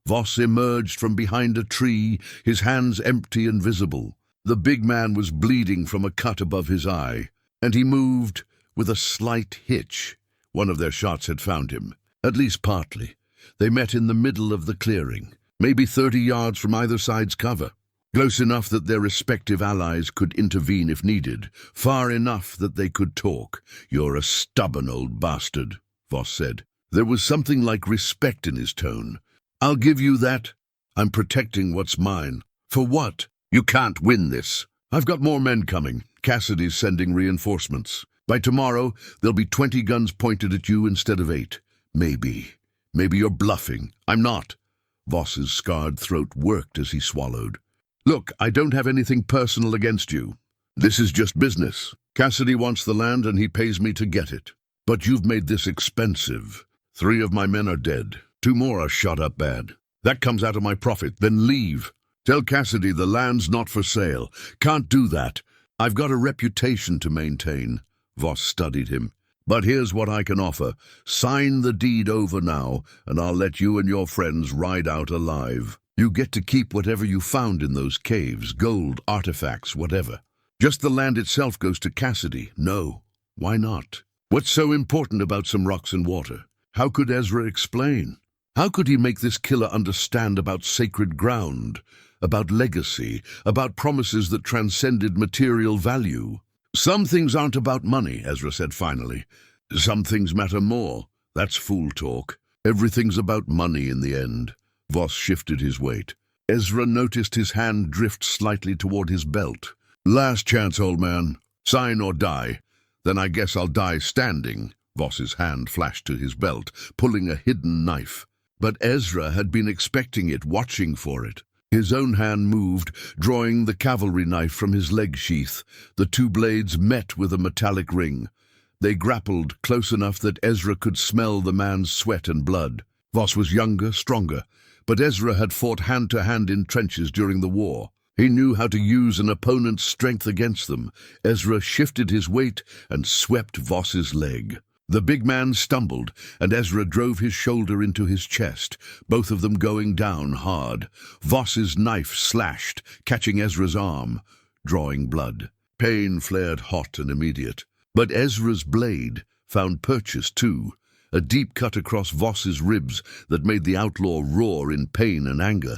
Voss emerged from behind a tree, his hands empty and visible. The big man was bleeding from a cut above his eye, and he moved with a slight hitch. One of their shots had found him, at least partly. They met in the middle of the clearing, maybe 30 yards from either side's cover. Close enough that their respective allies could intervene if needed, far enough that they could talk. "You're a stubborn old bastard," Voss said. There was something like respect in his tone. "I'll give you that. I'm protecting what's mine." "For what?" "You can't win this. I've got more men coming. Cassidy's sending reinforcements. By tomorrow, there'll be 20 guns pointed at you instead of 8. Maybe you're bluffing." "I'm not." Voss's scarred throat worked as he swallowed. "Look, I don't have anything personal against you. This is just business. Cassidy wants the land and he pays me to get it. But you've made this expensive. 3 of my men are dead. 2 more are shot up bad. That comes out of my profit. Then leave. Tell Cassidy the land's not for sale. Can't do that. I've got a reputation to maintain." Voss studied him. "But here's what I can offer. Sign the deed over now, and I'll let you and your friends ride out alive. You get to keep whatever you found in those caves, gold, artifacts, whatever. Just the land itself goes to Cassidy." "No. Why not? What's so important about some rocks and water?" How could Ezra explain? How could he make this killer understand about sacred ground, about legacy, about promises that transcended material value? "Some things aren't about money," Ezra said finally. "Some things matter more. That's fool talk. Everything's about money in the end." Voss shifted his weight. Ezra noticed his hand drift slightly toward his belt. "Last chance, old man. Sign or die. Then I guess I'll die standing." Voss's hand flashed to his belt, pulling a hidden knife. But Ezra had been expecting it, watching for it. His own hand moved, drawing the cavalry knife from his leg sheath. The 2 blades met with a metallic ring. They grappled close enough that Ezra could smell the man's sweat and blood. Voss was younger, stronger, but Ezra had fought hand-to-hand in trenches during the war. He knew how to use an opponent's strength against them. Ezra shifted his weight and swept Voss's leg. The big man stumbled, and Ezra drove his shoulder into his chest, both of them going down hard. Voss's knife slashed, catching Ezra's arm, drawing blood. Pain flared hot and immediate. But Ezra's blade found purchase too, a deep cut across Voss's ribs that made the outlaw roar in pain and anger.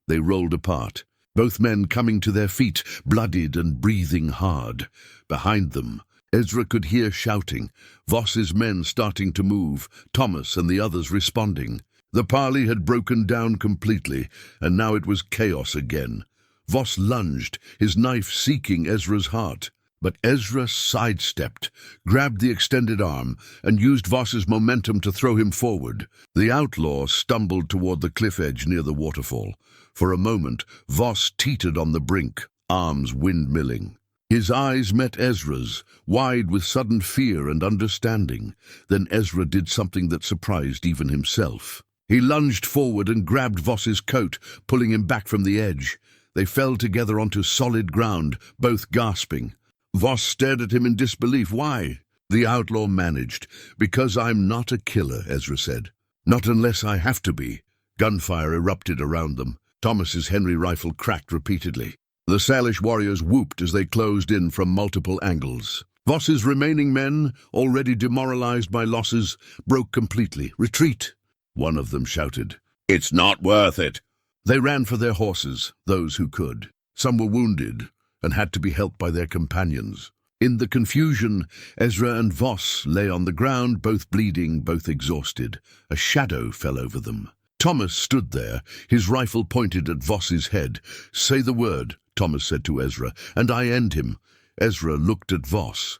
They rolled apart, both men coming to their feet, bloodied and breathing hard. Behind them, Ezra could hear shouting, Voss's men starting to move, Thomas and the others responding. The parley had broken down completely, and now it was chaos again. Voss lunged, his knife seeking Ezra's heart. But Ezra sidestepped, grabbed the extended arm, and used Voss's momentum to throw him forward. The outlaw stumbled toward the cliff edge near the waterfall. For a moment, Voss teetered on the brink, arms windmilling. His eyes met Ezra's, wide with sudden fear and understanding. Then Ezra did something that surprised even himself. He lunged forward and grabbed Voss's coat, pulling him back from the edge. They fell together onto solid ground, both gasping. Voss stared at him in disbelief. "Why?" The outlaw managed. "Because I'm not a killer," Ezra said. "Not unless I have to be." Gunfire erupted around them. Thomas's Henry rifle cracked repeatedly. The Salish warriors whooped as they closed in from multiple angles. Voss's remaining men, already demoralized by losses, broke completely. "Retreat!" One of them shouted. "It's not worth it!" They ran for their horses, those who could. Some were wounded and had to be helped by their companions. In the confusion, Ezra and Voss lay on the ground, both bleeding, both exhausted. A shadow fell over them. Thomas stood there, his rifle pointed at Voss's head. "Say the word," Thomas said to Ezra, "and I end him." Ezra looked at Voss.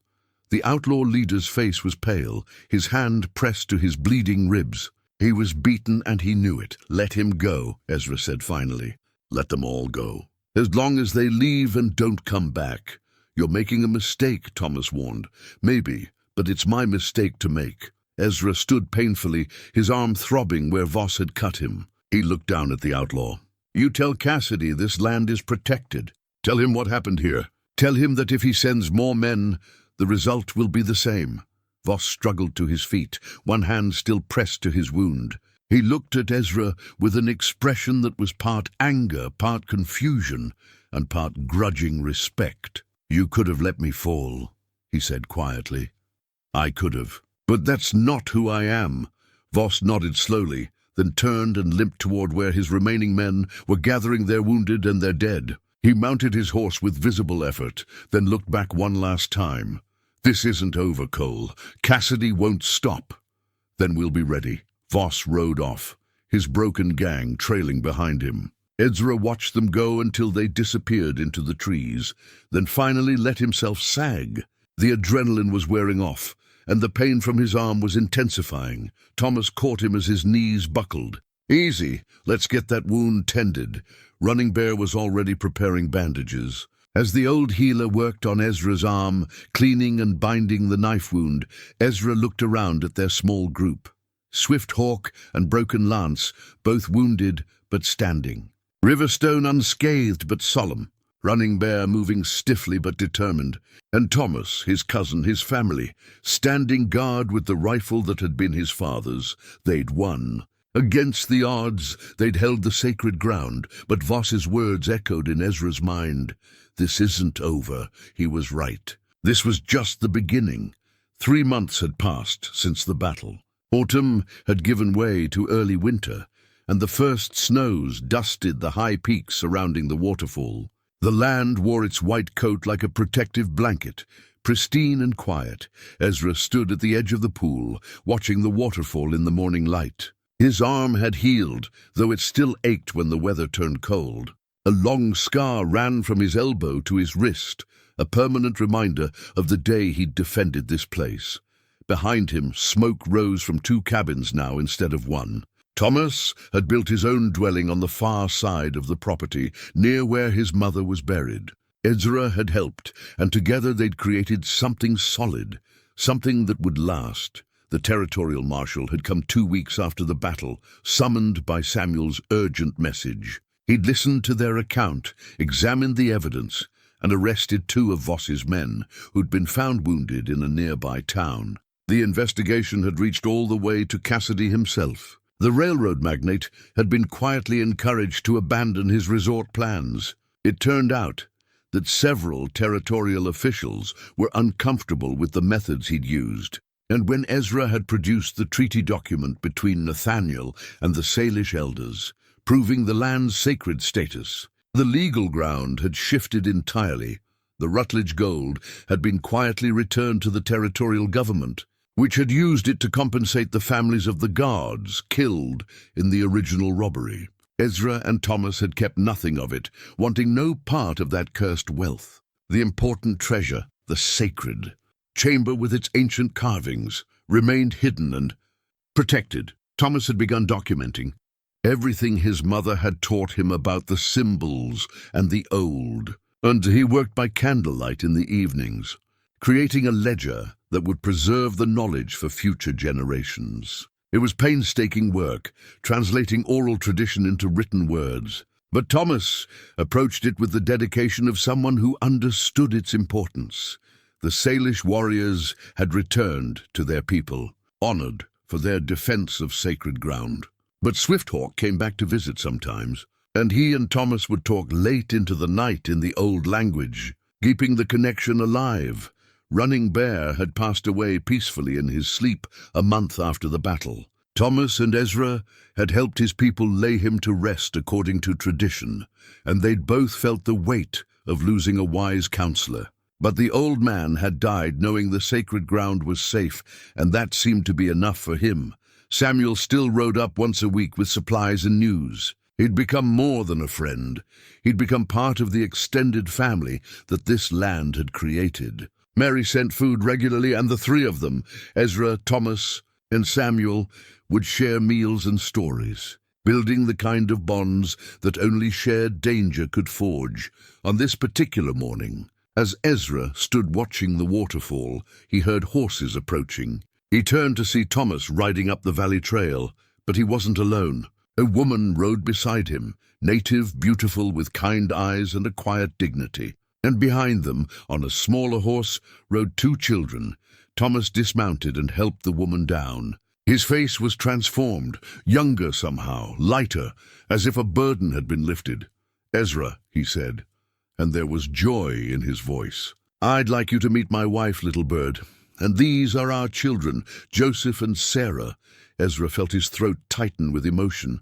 The outlaw leader's face was pale, his hand pressed to his bleeding ribs. He was beaten and he knew it. "Let him go," Ezra said finally. "Let them all go. As long as they leave and don't come back." "You're making a mistake," Thomas warned. "Maybe, but it's my mistake to make." Ezra stood painfully, his arm throbbing where Voss had cut him. He looked down at the outlaw. "You tell Cassidy this land is protected. Tell him what happened here. Tell him that if he sends more men, the result will be the same." Voss struggled to his feet, one hand still pressed to his wound. He looked at Ezra with an expression that was part anger, part confusion, and part grudging respect. "You could have let me fall," he said quietly. "I could have. But that's not who I am." Voss nodded slowly, then turned and limped toward where his remaining men were gathering their wounded and their dead. He mounted his horse with visible effort, then looked back one last time. "This isn't over, Cole. Cassidy won't stop. Then we'll be ready." Voss rode off, his broken gang trailing behind him. Ezra watched them go until they disappeared into the trees, then finally let himself sag. The adrenaline was wearing off, and the pain from his arm was intensifying. Thomas caught him as his knees buckled. "Easy, let's get that wound tended." Running Bear was already preparing bandages. As the old healer worked on Ezra's arm, cleaning and binding the knife wound, Ezra looked around at their small group. Swift Hawk and Broken Lance, both wounded but standing. Riverstone unscathed but solemn. Running Bear moving stiffly but determined. And Thomas, his cousin, his family, standing guard with the rifle that had been his father's. They'd won. Against the odds, they'd held the sacred ground, but Voss's words echoed in Ezra's mind. This isn't over. He was right. This was just the beginning. 3 months had passed since the battle. Autumn had given way to early winter, and the first snows dusted the high peaks surrounding the waterfall. The land wore its white coat like a protective blanket, pristine and quiet. Ezra stood at the edge of the pool, watching the waterfall in the morning light. His arm had healed, though it still ached when the weather turned cold. A long scar ran from his elbow to his wrist, a permanent reminder of the day he'd defended this place. Behind him, smoke rose from 2 cabins now instead of 1. Thomas had built his own dwelling on the far side of the property, near where his mother was buried. Ezra had helped, and together they'd created something solid, something that would last. The territorial marshal had come 2 weeks after the battle, summoned by Samuel's urgent message. He'd listened to their account, examined the evidence, and arrested 2 of Voss's men, who'd been found wounded in a nearby town. The investigation had reached all the way to Cassidy himself. The railroad magnate had been quietly encouraged to abandon his resort plans. It turned out that several territorial officials were uncomfortable with the methods he'd used. And when Ezra had produced the treaty document between Nathaniel and the Salish elders, proving the land's sacred status, the legal ground had shifted entirely. The Rutledge gold had been quietly returned to the territorial government, which had used it to compensate the families of the guards killed in the original robbery. Ezra and Thomas had kept nothing of it, wanting no part of that cursed wealth. The important treasure, the sacred chamber with its ancient carvings, remained hidden and protected. Thomas had begun documenting everything his mother had taught him about the symbols and the old, and he worked by candlelight in the evenings, creating a ledger that would preserve the knowledge for future generations. It was painstaking work, translating oral tradition into written words, but Thomas approached it with the dedication of someone who understood its importance. The Salish warriors had returned to their people, honored for their defense of sacred ground. But Swifthawk came back to visit sometimes, and he and Thomas would talk late into the night in the old language, keeping the connection alive. Running Bear had passed away peacefully in his sleep a month after the battle. Thomas and Ezra had helped his people lay him to rest according to tradition, and they'd both felt the weight of losing a wise counselor. But the old man had died knowing the sacred ground was safe, and that seemed to be enough for him. Samuel still rode up once a week with supplies and news. He'd become more than a friend. He'd become part of the extended family that this land had created. Mary sent food regularly, and the 3 of them, Ezra, Thomas, and Samuel, would share meals and stories, building the kind of bonds that only shared danger could forge. On this particular morning, as Ezra stood watching the waterfall, he heard horses approaching. He turned to see Thomas riding up the valley trail, but he wasn't alone. A woman rode beside him, native, beautiful, with kind eyes and a quiet dignity. And behind them, on a smaller horse, rode 2 children. Thomas dismounted and helped the woman down. His face was transformed, younger somehow, lighter, as if a burden had been lifted. "Ezra," he said, and there was joy in his voice. "I'd like you to meet my wife, little bird. And these are our children, Joseph and Sarah." Ezra felt his throat tighten with emotion.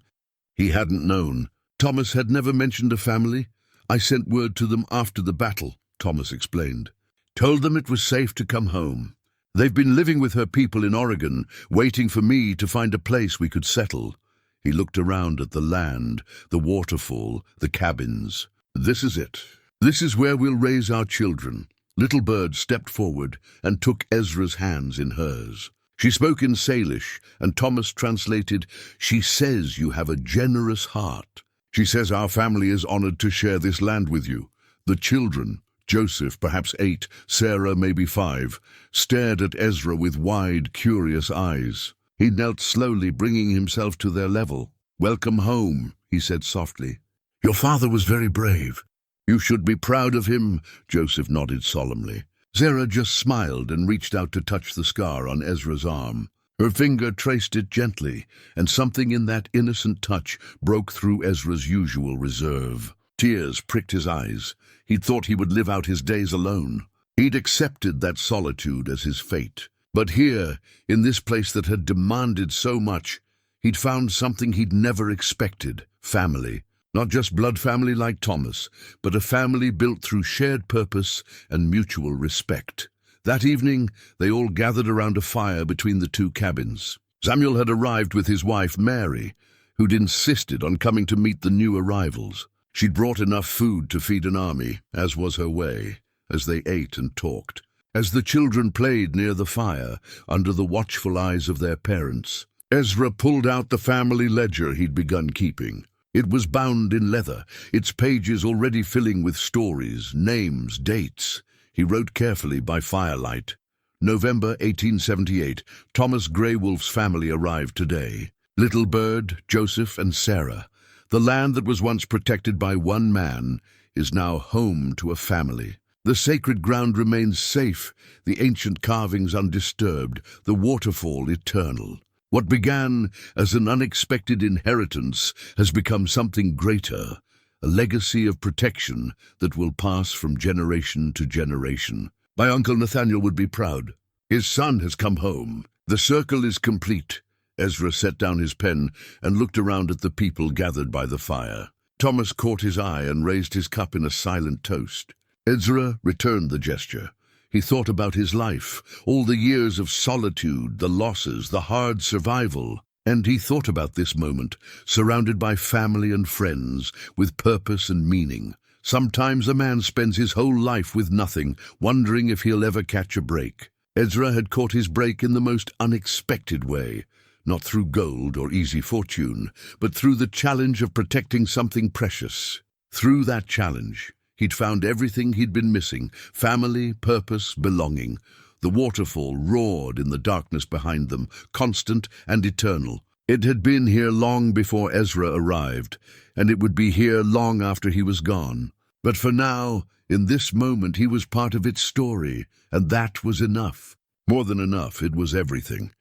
He hadn't known. Thomas had never mentioned a family. "I sent word to them after the battle," Thomas explained. "Told them it was safe to come home. They've been living with her people in Oregon, waiting for me to find a place we could settle." He looked around at the land, the waterfall, the cabins. "This is it. This is where we'll raise our children." Little Bird stepped forward and took Ezra's hands in hers. She spoke in Salish, and Thomas translated, "She says you have a generous heart. She says our family is honored to share this land with you." The children, Joseph, perhaps 8, Sarah, maybe 5, stared at Ezra with wide, curious eyes. He knelt slowly, bringing himself to their level. "Welcome home," he said softly. "Your father was very brave." "You should be proud of him," Joseph nodded solemnly. Sarah just smiled and reached out to touch the scar on Ezra's arm. Her finger traced it gently, and something in that innocent touch broke through Ezra's usual reserve. Tears pricked his eyes. He'd thought he would live out his days alone. He'd accepted that solitude as his fate. But here, in this place that had demanded so much, he'd found something he'd never expected: family. Not just blood family like Thomas, but a family built through shared purpose and mutual respect. That evening, they all gathered around a fire between the 2 cabins. Samuel had arrived with his wife, Mary, who'd insisted on coming to meet the new arrivals. She'd brought enough food to feed an army, as was her way, as they ate and talked. As the children played near the fire, under the watchful eyes of their parents, Ezra pulled out the family ledger he'd begun keeping. It was bound in leather, its pages already filling with stories, names, dates. He wrote carefully by firelight. November 1878, Thomas Greywolf's family arrived today. Little Bird, Joseph, and Sarah. The land that was once protected by one man is now home to a family. The sacred ground remains safe, the ancient carvings undisturbed, the waterfall eternal. What began as an unexpected inheritance has become something greater, a legacy of protection that will pass from generation to generation. My Uncle Nathaniel would be proud. His son has come home. The circle is complete. Ezra set down his pen and looked around at the people gathered by the fire. Thomas caught his eye and raised his cup in a silent toast. Ezra returned the gesture. He thought about his life, all the years of solitude, the losses, the hard survival. And he thought about this moment, surrounded by family and friends, with purpose and meaning. Sometimes a man spends his whole life with nothing, wondering if he'll ever catch a break. Ezra had caught his break in the most unexpected way, not through gold or easy fortune, but through the challenge of protecting something precious. Through that challenge, he'd found everything he'd been missing: family, purpose, belonging. The waterfall roared in the darkness behind them, constant and eternal. It had been here long before Ezra arrived, and it would be here long after he was gone. But for now, in this moment, he was part of its story, and that was enough. More than enough, it was everything.